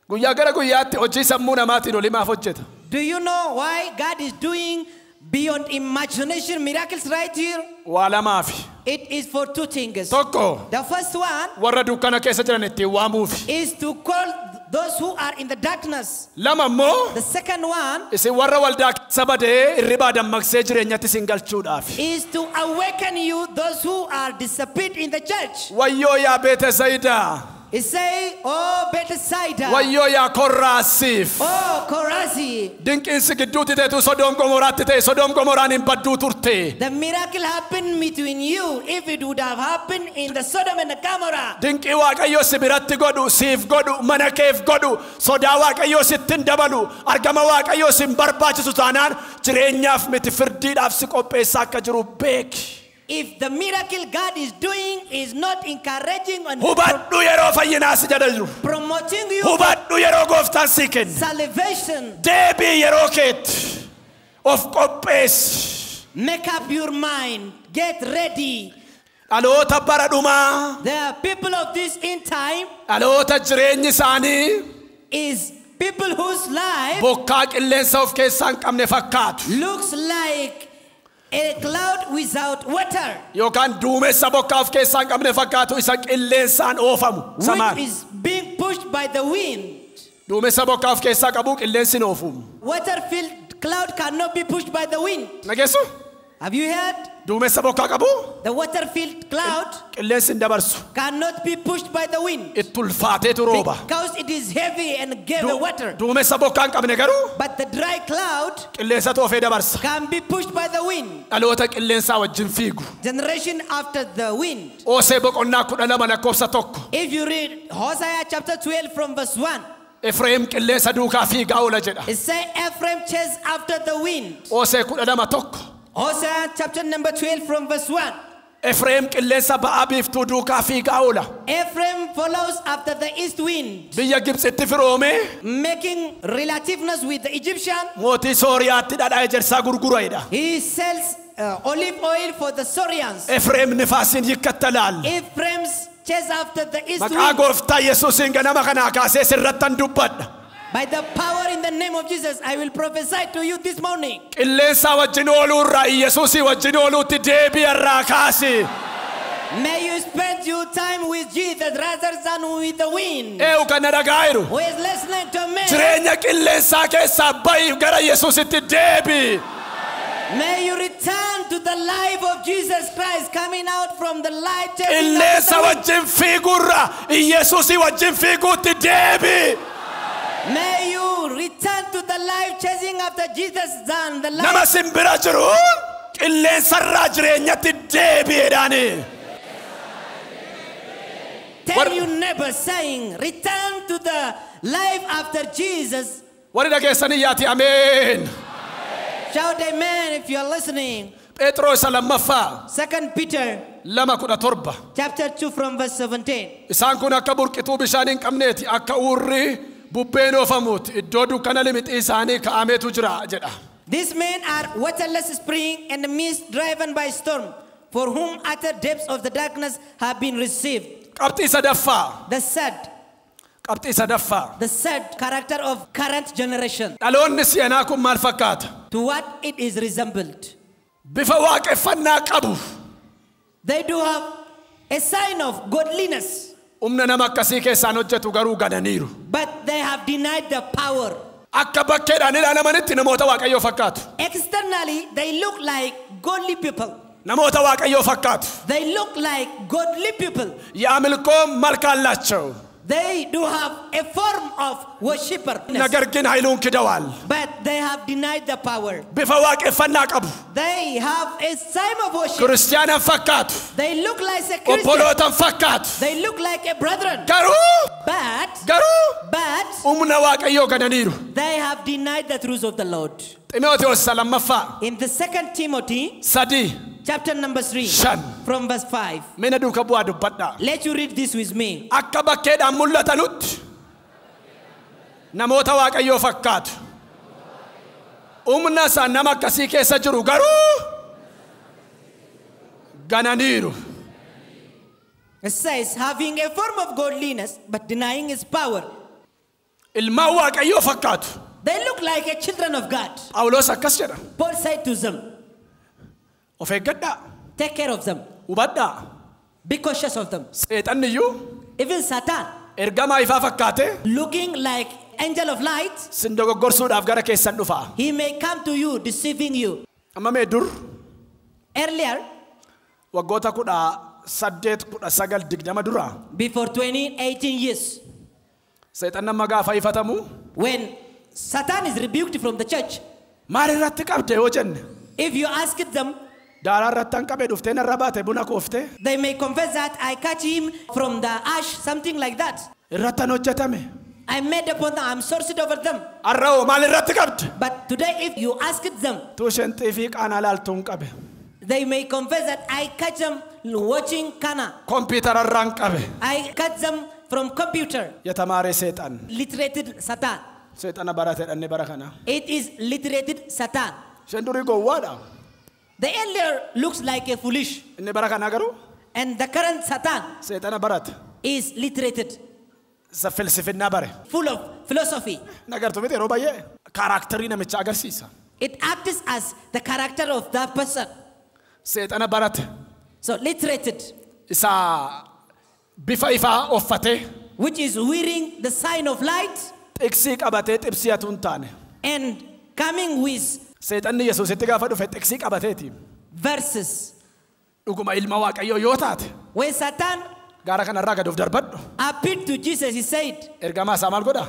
Guyyaa gara guyyaatti hojii sammuu namaatiin olimaaf hojjeta. Do you know why God is doing beyond imagination miracles right here? Waa lamaafi. It is for two things. Tokko The first one warra dukkana keessa jiran ittiin waamuufi. is to call those who are in the darkness. Lama immoo The second one isin warra waldaa keessa badee irribaa dammaqsee jireenyatti isin galchuudhaafi. is to awaken you, those who are disappeared in the church. Wayyoo yaa Beetesaydaa. He say, oh Bethsaida, Wayyoo yaa Korraasiif. oh Chorazin. Dinqiinsi gidduutti ta'etu Sodoom Gomoraatti ta'e Sodoom Gomoraan hin badduu turte. The miracle happened between you if it would have happened in the Sodom and the Gomorrah. Dinqii Waaqayyoo si biratti godhu, siif godhu, mana keef godhu, sodaa Waaqayyoo sittin dabalu, argama Waaqayyoo sin barbaachisu taanaan jireenyaaf miti firdiidhaaf si qopheessaa akka jiru beeki. If the miracle God is doing is not encouraging and Hubadhu yeroo fayyinaa si jedhu. promoting you Hubadhu yeroo gooftaan si kennu. salvation, Deebii yeroo keetti of qopheessi. make up your mind, get ready. Dhaloota bara dhumaa, The people of this end time dhaloota jireenyi isaanii is people whose life bokkaa qilleensa of keessaa hin qabne fakkaatu. looks like a cloud without water, Yookaan duumessa bokkaa of keessaa hin qabne fakkaatu isa qilleensaan oofamu. which Samaan. is being pushed by the wind. Duumessa bokkaa of keessaa qabu qilleensi hin oofamu. Water-filled cloud cannot be pushed by the wind. Nageessu? Have you heard? Duumessa bokkaa qabu The water-filled cloud qilleensi hin dabarsu. cannot be pushed by the wind Itti ulfaateetu rooba. because it is heavy and gave the water. Duumessa bokkaa hin qabne garuu But the dry cloud qilleensatu ofee dabarsa. can be pushed by the wind. Dhaloota qilleensaa wajjin fiigu. Generation after the wind. Osee boqonnaa 12 lakkoofsa 1. If you read Hosea chapter 12 from verse 1, Efreem qilleensa duukaa fiigaa oola jedha. it says Ephraim chased after the wind. Osee 12 1. Hosea chapter number 12 from verse 1. Ephraim qilleensa ba'aa biiftuu duukaa fiigaa oola. Ephraim follows after the east wind, Biyya Gibxitti firoomee making relativeness with the Egyptian. mootii Sooriyaatti dhadhaa ejersaa gurguraidha. He sells olive oil for the Syrians. Ephraim nifaasiin yikkattalaal. Ephraim's chase after the east Maqaa wind. gooftaa Yesuusiin ganama kanaa kaasee sirrattan dubbadha. By the power in the name of Jesus, I will prophesy to you this morning. Qilleensa wajjin ooluurraa Yesuusii wajjin ooluutti deebi'arraa kaasi. May you spend your time with Jesus rather than with the wind. Eewu kana dhagaa'iru. Who is listening to me? Jireenya qilleensaa keessaa ba'i gara Yesuusitti deebi. May you return to the life of Jesus Christ coming out from the light. Qilleensa wajjin fiigurra Yesuusii wajjin fiiguutti deebi. May you return to the life chasing after Jesus than the life. Nama simbira jiru qilleensarraa jireenyatti deebi'edhaani. Tell your neighbor saying, return to the life after Jesus. Warri dhageessanii yaati ameen. Shout amen if you are listening. Phexros lammaffaa 2 Peter 2:17. chapter 2 from verse 17. Isaan kun akka burqituu bishaan hin qabneeti akka uurri bubbeen oofamuuti iddoo dukkana limixii isaanii kaa'ameetu jira jedha. These men are waterless spring and the mist driven by storm, for whom utter depths of the darkness have been received. Qabxii sadaffaa. Qabxii sadaffaa. The sad character of current generation. Dhaloonni si'anaa kun maal fakkaata? To what it is resembled. Bifa waaqeffannaa qabu. They do have a sign of godliness, Humna nama akkasii keessaan hojjetu garuu gananiiru. but they have denied the power. Akka bakkeedhaan ilaalamanitti namoota Waaqayyoo fakkaatu. Externally, they look like godly people. Namoota Waaqayyoo fakkaatu. They look like godly people. Yaa milkoo malkaallaachoo. They do have a form of worshipper, Nagar gin hailuun kidawaal. but they have denied the power. Bifa waaqeffannaa qabu. They have a sign of worship. Kiristiyaanan fakkaatu. They look like a Christian. Obbolootan fakkaatu. They look like a brethren. Garuu But humna Waaqayyoo gananiiru. they have denied the truth of the Lord. Ximootiyoos lammaffaa In the 2 Timothy 3 chapter number 3 5. from verse 5. Mina duuka bu'aa dubbadhaa. Let you read this with me. Akka bakkeedhaan mul'atanutti namoota Waaqayyoo fakkaatu. Humna isaan nama akkasii keessa jiru garuu gananiiru. It says, having a form of godliness, but denying its power. Ilmaan Waaqayyoo fakkaatu. They look like a children of God. Phaawulos akkas jedha. Paul said to them, Of eeggadhaa. take care of them. Hubadhaa. Be cautious of them. Seexanni iyyuu Even Satan, ergamaa ifaa fakkaatee looking like angel of light, sin dogoggorsuudhaaf gara keessan dhufa. he may come to you, deceiving you. Amma mee dur Earlier, waggoota 18-19 dura before 18 years, seexanni amma gaafa ifatamu when Satan is rebuked from the church, maal irratti qabde yoo jenne if you ask them, daaraa irratti han qabee dhuftee narra baate buna kooftee they may confess that I catch him from the ash, something like that. irratti han hojjetame. I made upon them, I'm sourced over them. Har'aa maal irratti qabde? But today, if you ask them, Tuushentii fi qaanaa laaltuun qabe. they may confess that I catch them watching Kana. Kompiitara irraan qabe. I catch them from computer. Yatamaaree seexan. Literated Satan. Seexana barate dhanne bara kana. It is literated Satan. Isheen durii gowwaadha. The earlier looks like a foolish, Inni bara kana garuu and the current Satan seexana barate. is literated, Isa filsifinnaa bare. full of philosophy. Nagartuu miti yeroo baay'ee kaaraakterii namichaa agarsiisa. It acts as the character of that person. Seexana barate. So literated, Isa bifa ifaa uffatee which is wearing the sign of light xiksii qabatee xibsiyatu hin taane. and coming with Seexanni Yesuusitti gaafa dhufe xiksii qabateeti. verses. Dhuguma ilma Waaqayyoo yoo taate When Satan gaara kanarraa gad of darbadhu. appeared to Jesus, he said, Ergamaa isaa maal godha?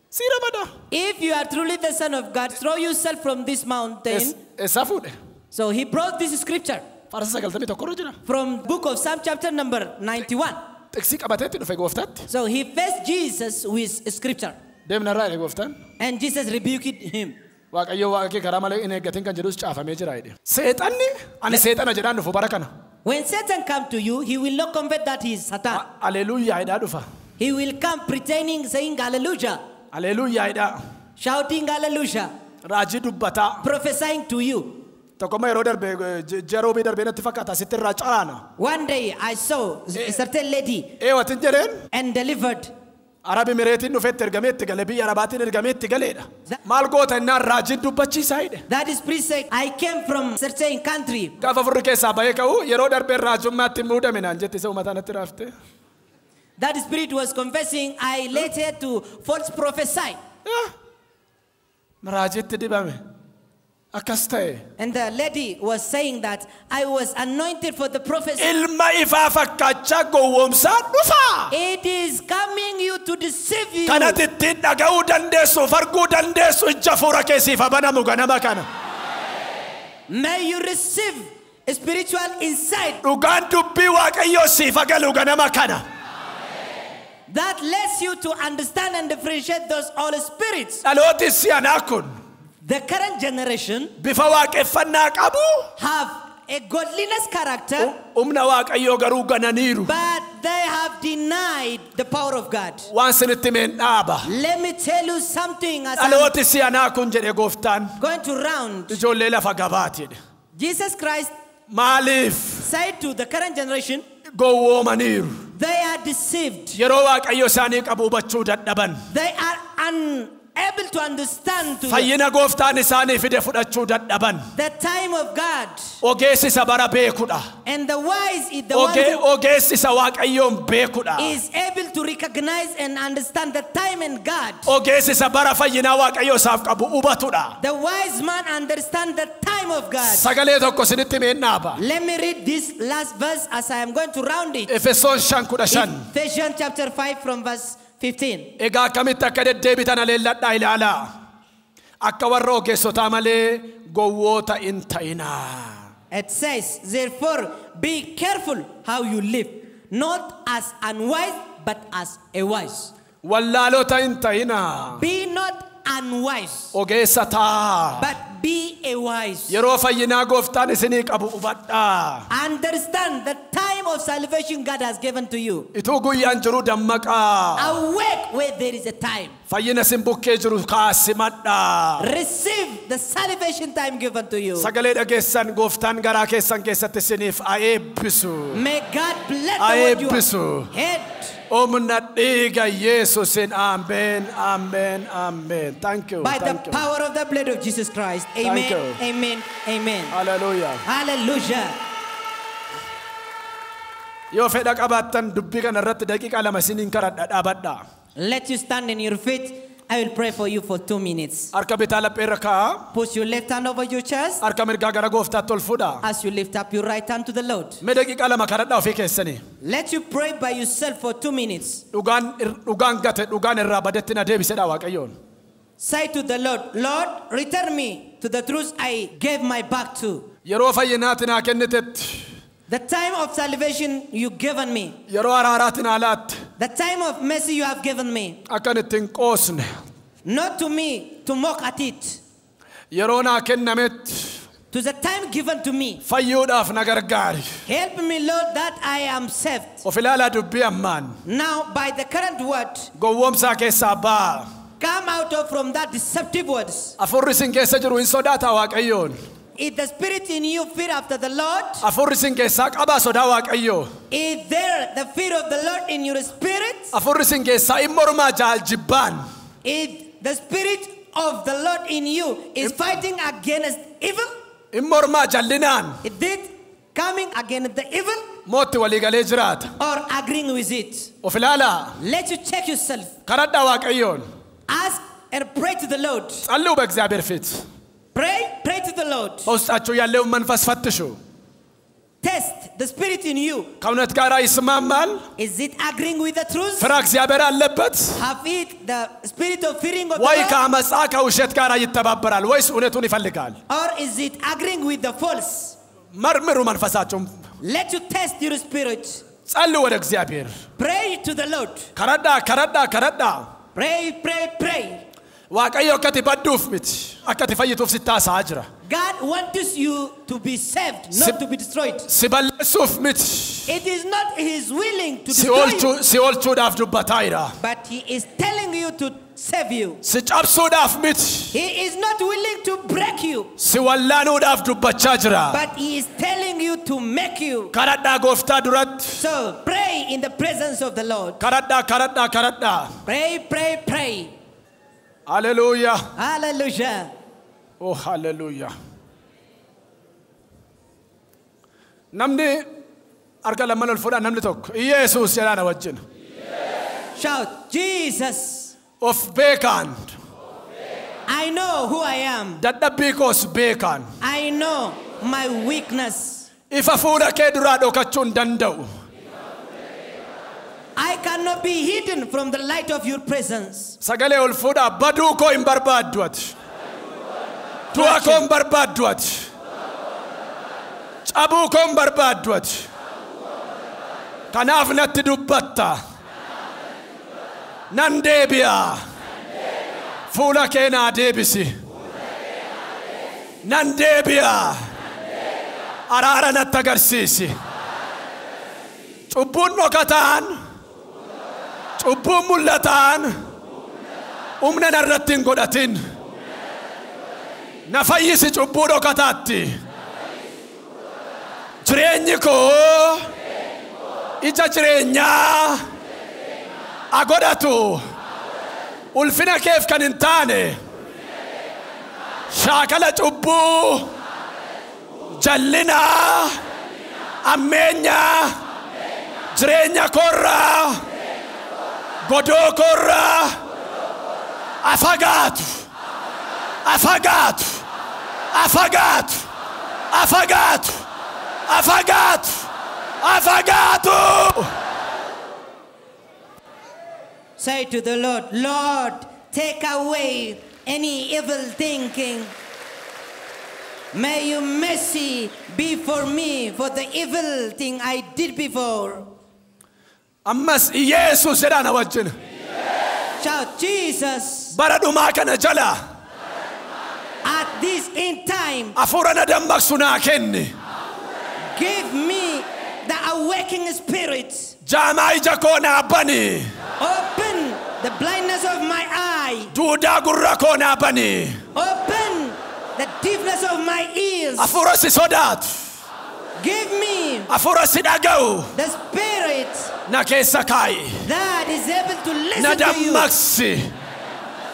Siira bada. if you are truly the Son of God, throw yourself from this mountain. Eessaa fuudhe? So he brought this scripture Faarsa 91 irra jira. from book of Psalm chapter number 91. Xiksii qabateetti dhufe gooftaatti. So he faced Jesus with scripture, Deemnarraa jedhe gooftaan. and Jesus rebuked him. Waaqayyoo waaqa kee karaa malee hin eeggatin kan jedhus caafamee jira jedhe. Seexanni ani seexana jedhaan dhufu bara kana. When Satan comes to you, he will not confess that he is Satan. Hallelujah idha dhufa. He will come pretending, saying hallelujah, Hallelujah idha. shouting hallelujah, Raajii dubbata. prophesying to you. Tokkoma yeroo darbe jeroo bi darbe natti fakkaata sitti irraa calaana. One day I saw a certain lady Watin jedheen and delivered. Arabi mireetiin dhufetti ergameetti gale biyya Arabaatiin ergameetti galeedha. Maal goota innaan raajiin dubbachiisaa hidhe. That is priest saying, I came from certain country. Gaafa furri keessaa bahee ka'u yeroo darbeen raajummaatti muudame naan jette isa uummataa natti raafte. That spirit was confessing, I later to false prophesy. Raajiitti dibame. Akkas ta'e. And the lady was saying that I was anointed for the prophecy. Ilma ifaa fakkaachaa gowwoomsaa dhufa. It is coming you to deceive you. Kanatti ittiin dhaga'uu dandeessu arguu dandeessu ija fuura keessiif banamu ganama kana. May you receive a spiritual insight Dhugaan dubbii Waaqayyoo siif galu ganama kana. that lets you to understand and differentiate those all spirits. Dhalooti si'anaa kun The current generation bifa waaqeffannaa qabu. have a godliness character, Humna Waaqayyoo garuu gananiiru. but they have denied the power of God. Waan sinitti meen dhaaba. Let me tell you something as I'm Dhalooti si'anaa kun jedhe gooftaan. going to round. Ijoollee lafa gabaati. Jesus Christ Maaliif said to the current generation, gowwoomaniiru. they are deceived. Yeroo Waaqayyo isaanii qabu hubachuu dadhaban. They are unable to understand to Fayyina gooftaan isaanii fide fudhachuu dadhaban. the time of God. Ogeessi isa bara beekudha. And the wise is the one who Ogeessi isa Waaqayyoon beekudha. is able to recognize and understand the time and God. Ogeessi isa bara fayyinaa Waaqayyo isaaf qabu hubatudha. The wise man understands the time of God. Sagalee tokko sinitti meen dhaaba. Let me read this last verse as I am going to round it. Efesoon 5:15. Ephesians chapter 5 from verse 15. Egaa akkamitti akka deddeebitan aleelladhaa ilaalaa. Akka warra ogeessotaa malee gowwoota hin ta'inaa. It says, therefore, be careful how you live, not as unwise, but as a wise. Wallaalota hin ta'inaa. Be not unwise, Ogeessa taa. but be a wise. Yeroo fayyinaa gooftaan isinii qabu hubadhaa. Understand the time of salvation God has given to you. Ituu guyyaan jiru dammaqaa. Awake where there is a time. Fayyina sin bukkee jiru kaasimadhaa. Receive the salvation time given to you. Sagalee dhageessan gooftaan garaa keessan keessatti isiniif haa eebbisu. May God bless Haa the word you eebbisu. have heard. Humna dhiiga Yesuusin amen, amen, amen. Thank you. By the Thank you. power of the blood of Jesus Christ. Thank Amen. you. Amen. Amen. Hallelujah. Hallelujah. Yoo fedha qabaattan dubbii kana irratti daqiiqaa lama isiniin kadhadha dhaabadhaa. Let you stand in your feet. I will pray for you for 2 minutes. Harka bitaa laphee irra kaa'a. Put your left hand over your chest Harka mirgaa gara gooftaatti ol fuudhaa. as you lift up your right hand to the Lord. Mee daqiiqaa lama kadhadhaa ofii keessanii. Let you pray by yourself for 2 minutes. Dhugaan gate dhugaan irraa badetti na deebisedha Waaqayyoon. Say to the Lord, Lord, return me to the truth I gave my back to. Yeroo fayyinaatti naa kennitetti. The time of salvation you given me. Yeroo araaraatti naa laatte. The time of mercy you have given me. Akkan ittiin qoosne. Not to me to mock at it. Yeroo naa kennametti. To the time given to me. Fayyuudhaaf na gargaari. Help me, Lord, that I am saved. Of ilaalaa dubbii ammaan. Now, by the current word, Gowwoomsaa keessaa ba'a. come out of from that deceptive words. Afurri sin keessa jiru hin sodaata Waaqayyoon. Is the spirit in you fear after the Lord? Afurri sin keessaa qabaa sodaa Waaqayyoo. Is there the fear of the Lord in your spirit? Afurri sin keessaa hin mormaa jaaljibbaan. Is the spirit of the Lord in you is fighting against evil? Hin mormaa jallinaan. Is it coming against the evil Mootti waliigalee jiraata. or agreeing with it? Of ilaalaa. Let you check yourself. Kadhadhaa Waaqayyoon. Ask and pray to the Lord. ጸልዩ በእግዚአብሔር ፊት። Pray to the Lord. በውስጣችሁ ያለውን መንፈስ ፈትሹ። Test the spirit in you. ከእውነት ጋር ይስማማል? Is it agreeing with the truth? ፍራ እግዚአብሔር አለበት? Have it the spirit of fearing of the ወይ Lord? ከአመፃ ከውሸት ጋር ይተባበራል ወይስ እውነቱን ይፈልጋል? Or is it agreeing with the false? መርምሩ መንፈሳችሁን። Let you test your spirit. ጸልዩ ወደ እግዚአብሔር። Pray to the Lord. ከረዳ። Pray. Waaqayyo akkati badduuf miti. Akkati fayyituuf sitti haasaa jira. God wants you to be saved, not to be destroyed. Si balleessuuf miti. It is not His willing to destroy you, Si oolchuudhaaf dubbataayira. but He is telling you to save you. Si cabsuudhaaf miti. He is not willing to break you, Si wallaanuudhaaf dubbachaa jira. but He is telling you to make you. Kadhadhaa gooftaa duratti. So pray in the presence of the Lord. Kadhadhaa. Pray. Hallelujah. Hallelujah. Oh, hallelujah. Namni arka lamman ol fuudhaan namni tokko Yesuus jedhaana wajjin. Shout, Jesus. Of beekan. I know who I am. Dadhabbii koos beekan. I know my weakness. Ifa fuula kee duraa dhokachuu hin danda'u. I cannot be hidden from the light of your presence. Sagalee ol fuudhaa baduu koo hin barbaaddu ati. Du'a koo hin barbaaddu ati. Cabuu koo hin barbaaddu ati. Kanaaf natti dubbatta. Nan deebi'a. Fuula kee naa deebisi. Nan deebi'a. Araara natti agarsiisi. Cubbuun dhokataan. Cubbuun mul'ataan. Humna narratti hin godhatin. Na fayyisi cubbuu dhokataatti. Jireenyi koo ija jireenyaa agodhatu. Ulfina keef kan hin taane. Shaakala cubbuu. Jallina. Ammeenya. Jireenya korraa. Godoo korraa. Afagaatu. Say to the Lord, Lord, take away any evil thinking. May your mercy be for me for the evil thing I did before. Ammas Yesuus jedhaana wajjin. Shout, Jesus. Bara dhumaa kana jala. At this in time, Afuura na dammaqsu naa kenni. give me the awakening spirit. Jaamaa ija koo naa bani. Open the blindness of my eye. Duudaa gurra koo naa bani. Open the deafness of my ears. Afuura si sodaatu. Give me Afuura si dhaga'u. the spirit Na keessa kaayi. that is able to Na listen to you. dammaqsi.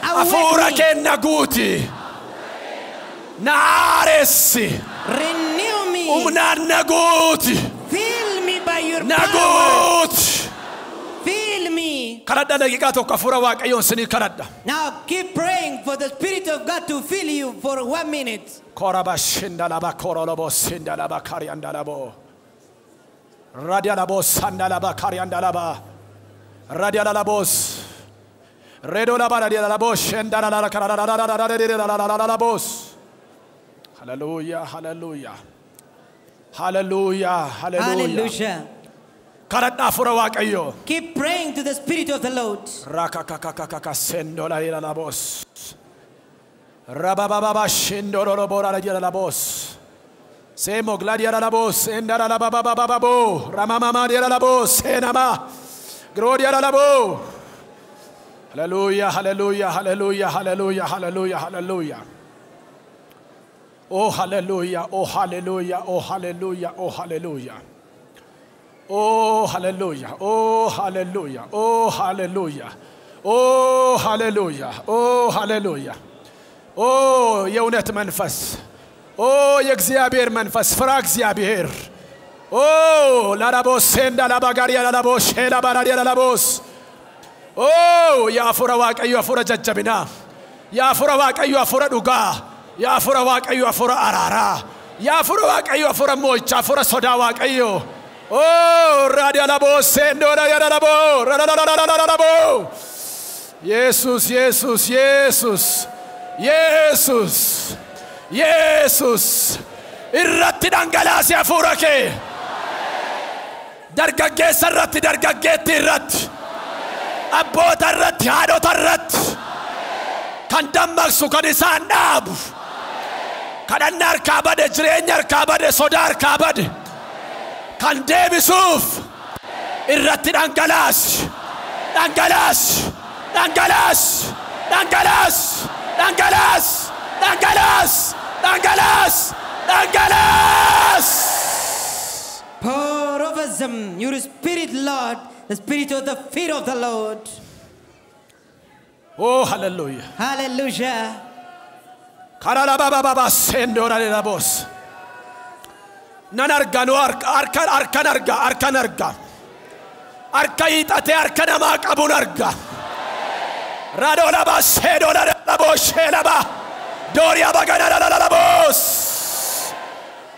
Awake Afuura me. kee na guuti. Na aaressi. Renew me. Humnaan na guuti. Fill me by your Na power. guuti. Fill me. Kadhadha daqiiqaa tokko afuura Waaqayyoon sinii kadhadha. Now keep praying for the Spirit of God to fill you for 1 minute. Koraba shindalaba korolobo sindalaba karyandalabo. Radialabo sandalaba karyandalaba. Radialalabos. Redolaba radialabo shendalala karalalalabos. Hallelujah, hallelujah. Hallelujah, hallelujah. Hallelujah. Kadhadha afuura Waaqayyoo. Keep praying to the Spirit of the Lord. Rakakakakaka sendolalabos. Rabababa shindolobora radialabos. Semo gladialabos endalababababo. Ramamama dialabos enama. Glorialabo. Hallelujah, hallelujah, hallelujah, hallelujah, hallelujah, hallelujah. Oh hallelujah, oh hallelujah, oh hallelujah, oh hallelujah. Oh hallelujah, oh hallelujah, oh hallelujah. Oh hallelujah, oh hallelujah. Oh የእውነት መንፈስ Oh የእግዚአብሔር መንፈስ ፍራ እግዚአብሔር Oh ላላቦስ ሴንዳ ላባጋሪያ ላላቦስ ሄላ ባራዲያ ላላቦስ Oh ያፉራ ዋቀዩ ያፉራ ጀጀብና ያፉራ ዋቀዩ ያፉራ ዱጋ ያፉራ ዋቀዩ ያፉራ አራራ ያፉራ ዋቀዩ ያፉራ ሞቻ ያፉራ ሶዳ ዋቀዩ Oh radia ላቦስ ሴንዶ radia ላላቦ ላላላላላላቦ Jesus Jesus Jesus Jesus Jesus irratti dhangalasi afuura kee dargaggeessa irratti dargaggeetti irratti abboota irratti haadhota irratti Kan dammaqsu kan isaan dhaabu. Kadhannaa harkaa bade, jireenya harkaa bade, sodaa harkaa bade. Kan deebisuuf irratti dhangalaas. Dhangalaas. Dhangalaas. Dhangalaas. Dhangalaas. Dhangalaas. Dhangalaas. Dhangalaas. Pour over them your spirit, Lord, the spirit of the fear of the Lord. Oh, hallelujah. Hallelujah. Karala baba baba sendora le labos. Nanargano arkanarga. Arkayitate arkanama kabunarga. Radola basedola labos shelaba. Doria bagana la labos.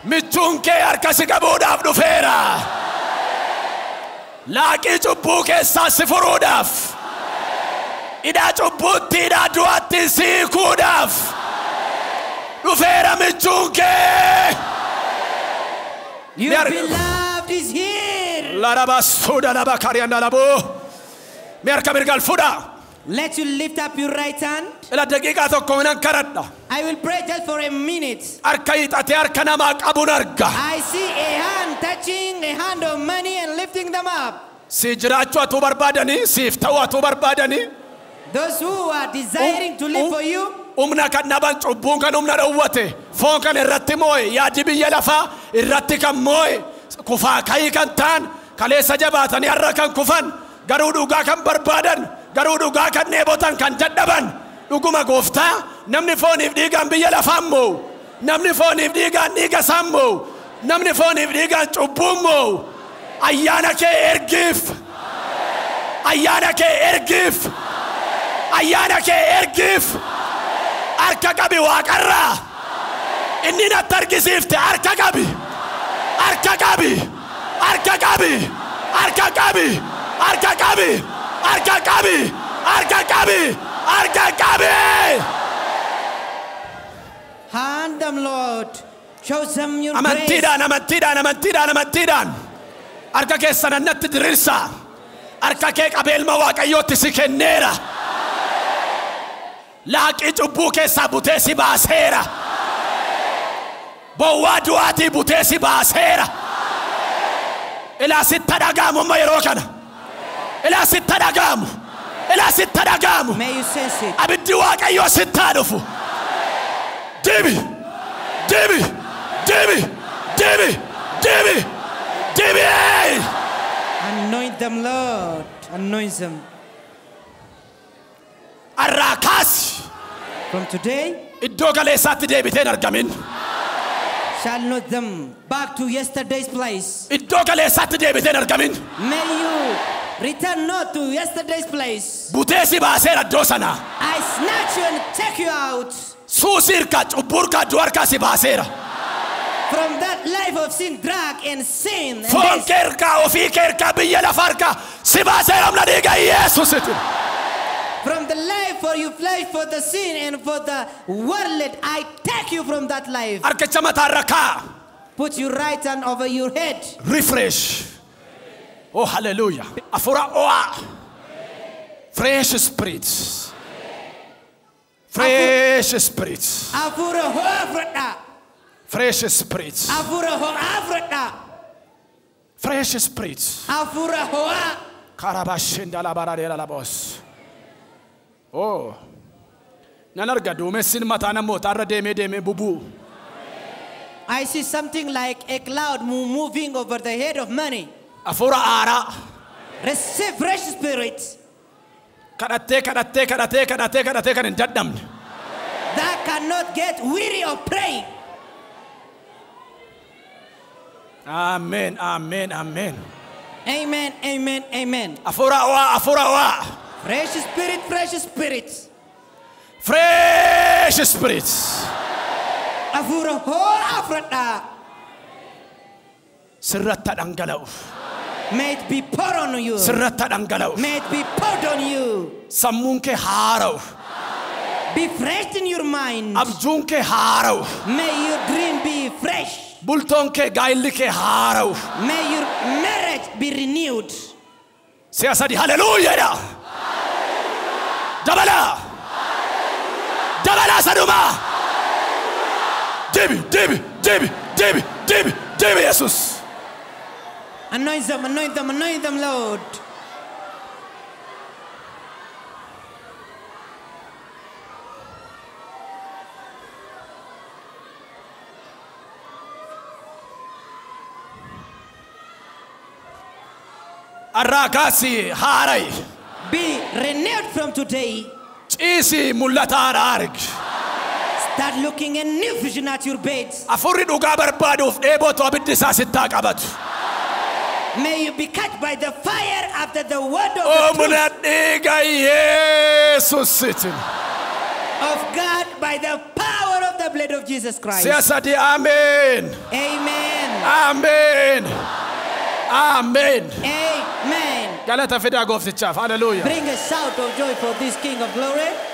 Michunke arkasikabuda abdufera. Laki chubuke sasifurudaf. Ida chubuti ida duati sikudaf. Dufera michunke. Your beloved is here. Larabasuda labakariana labo. Merka mirgal fuda. Let you lift up your right hand. Ela daqiqa tokko nan karadha. I will pray just for a minute. Arkayitate arkanama qabunarga. I see a hand touching a hand of money and lifting them up. Si jiraachuu atu barbaadani, siif ta'uu atu barbaadani. Those who are desiring to live for you. Umna kan naban cubbuun kan umna dhowwate. Foon kan irratti moo'e, yaadi biyya lafaa irratti kan moo'e. Kufaa kayii kan ta'an, kaleessa jabaatanii har'a kan kufan. Garuu dhugaa kan barbaadan, garuu dhugaa kan dheebotan kan dadhaban. Dhuguma gooftaa namni fooniif dhiigaan biyya lafaan moo'u. Namni fooniif dhiigaan dhiiga isaan moo'u. Namni fooniif dhiigaan cubbuun moo'u. Ayyaana kee ergiif. Ayyaana kee ergiif. Ayyaana kee ergiif. Harka qabi waaqarraa. Inni natti argisiifte harka qabi. Harka qabi. Harka qabi. Harka qabi. Harka qabi. Harka qabi. Harka qabi. Harka qabi. Hand them, Lord. Show them your grace. Amantiidhaan. Harka keessan annatti diriirsaa. Harka kee qabeelma waaqayyootti si kenneera. Laaqii cubbuu keessaa butee si baaseera. Bowwaa du'aatii butee si baaseera. Ilaa sitta dhagaamu amma yeroo kana. Ilaa sitta dhagaamu. Ilaa sitta dhagaamu. May you sense it. Abiddi waaqayyoo sittaa dhufu. Deebi. Deebi. Deebi. Deebi. Deebi. Deebi. Anoint them, Lord. Anoint them. Arraakaas. From today, Iddoo galeessaatti deebiteen argamin. shall not them back to yesterday's place. Iddoo galeessaatti deebiteen argamin. May you return not to yesterday's place. Butee si baaseera iddoo sanaa. I snatch you and take you out Suusii hirkaa cubbuu hirkaa iddoo harkaa si baaseera. from that life of sin, drug and sin. And Foon death. kee hirkaa ofii kee hirkaa biyya lafa harkaa si baaseera humna dhiiga Yesuusitti. From the life for you flesh, for the sin and for the world, I take you from that life. Harkicha mataarra kaa. Put your right hand over your head. Refresh. Oh, hallelujah. Afura oa. Fresh spirits. Fresh spirits. Afura ho Africa. Fresh spirits. Afura ho Africa. Fresh spirits. Afura ho. Karabashinda la baradela la boss. Oh. Nanarga duumessin mataa namootaarra deemee bubu. I see something like a cloud moving over the head of money. Afura aaraa. Receive fresh spirit Kadhattee kan hin dadhabne. that cannot get weary of praying. Amen. Amen, amen, amen. Afura oa. Fresh spirit, fresh spirit. Fresh spirits. Afura ho Africa. Sirratta dhangala'u. May it be poured on you. Sirratta dhangala'u. May it be poured on you. Sammuun kee haara'u. Be fresh in your mind. Abjuun kee haara'u. May your dream be fresh. Bultoon kee gaa'illi kee haara'u. May your marriage be renewed. Siya sadi hallelujah. Dabala. Dabala saduma. Debi, Jesus. Anoint them, Lord. Arrakasi harai. Be renewed from today. Isi mulata arg. Start looking a new vision at your beds. Afurri dhugaa barbaaduuf dheebotoo abiddi isaa sittaa qabatu. May you be cut by the fire after the word of Omna dhiiga Yesuusiitiin. of God by the power of the blood of Jesus Christ. Siyasati amen. Amen. Amen. Amen. Amen. Galata fidaa gooftichaaf. Hallelujah. Bring a shout of joy for this King of Glory.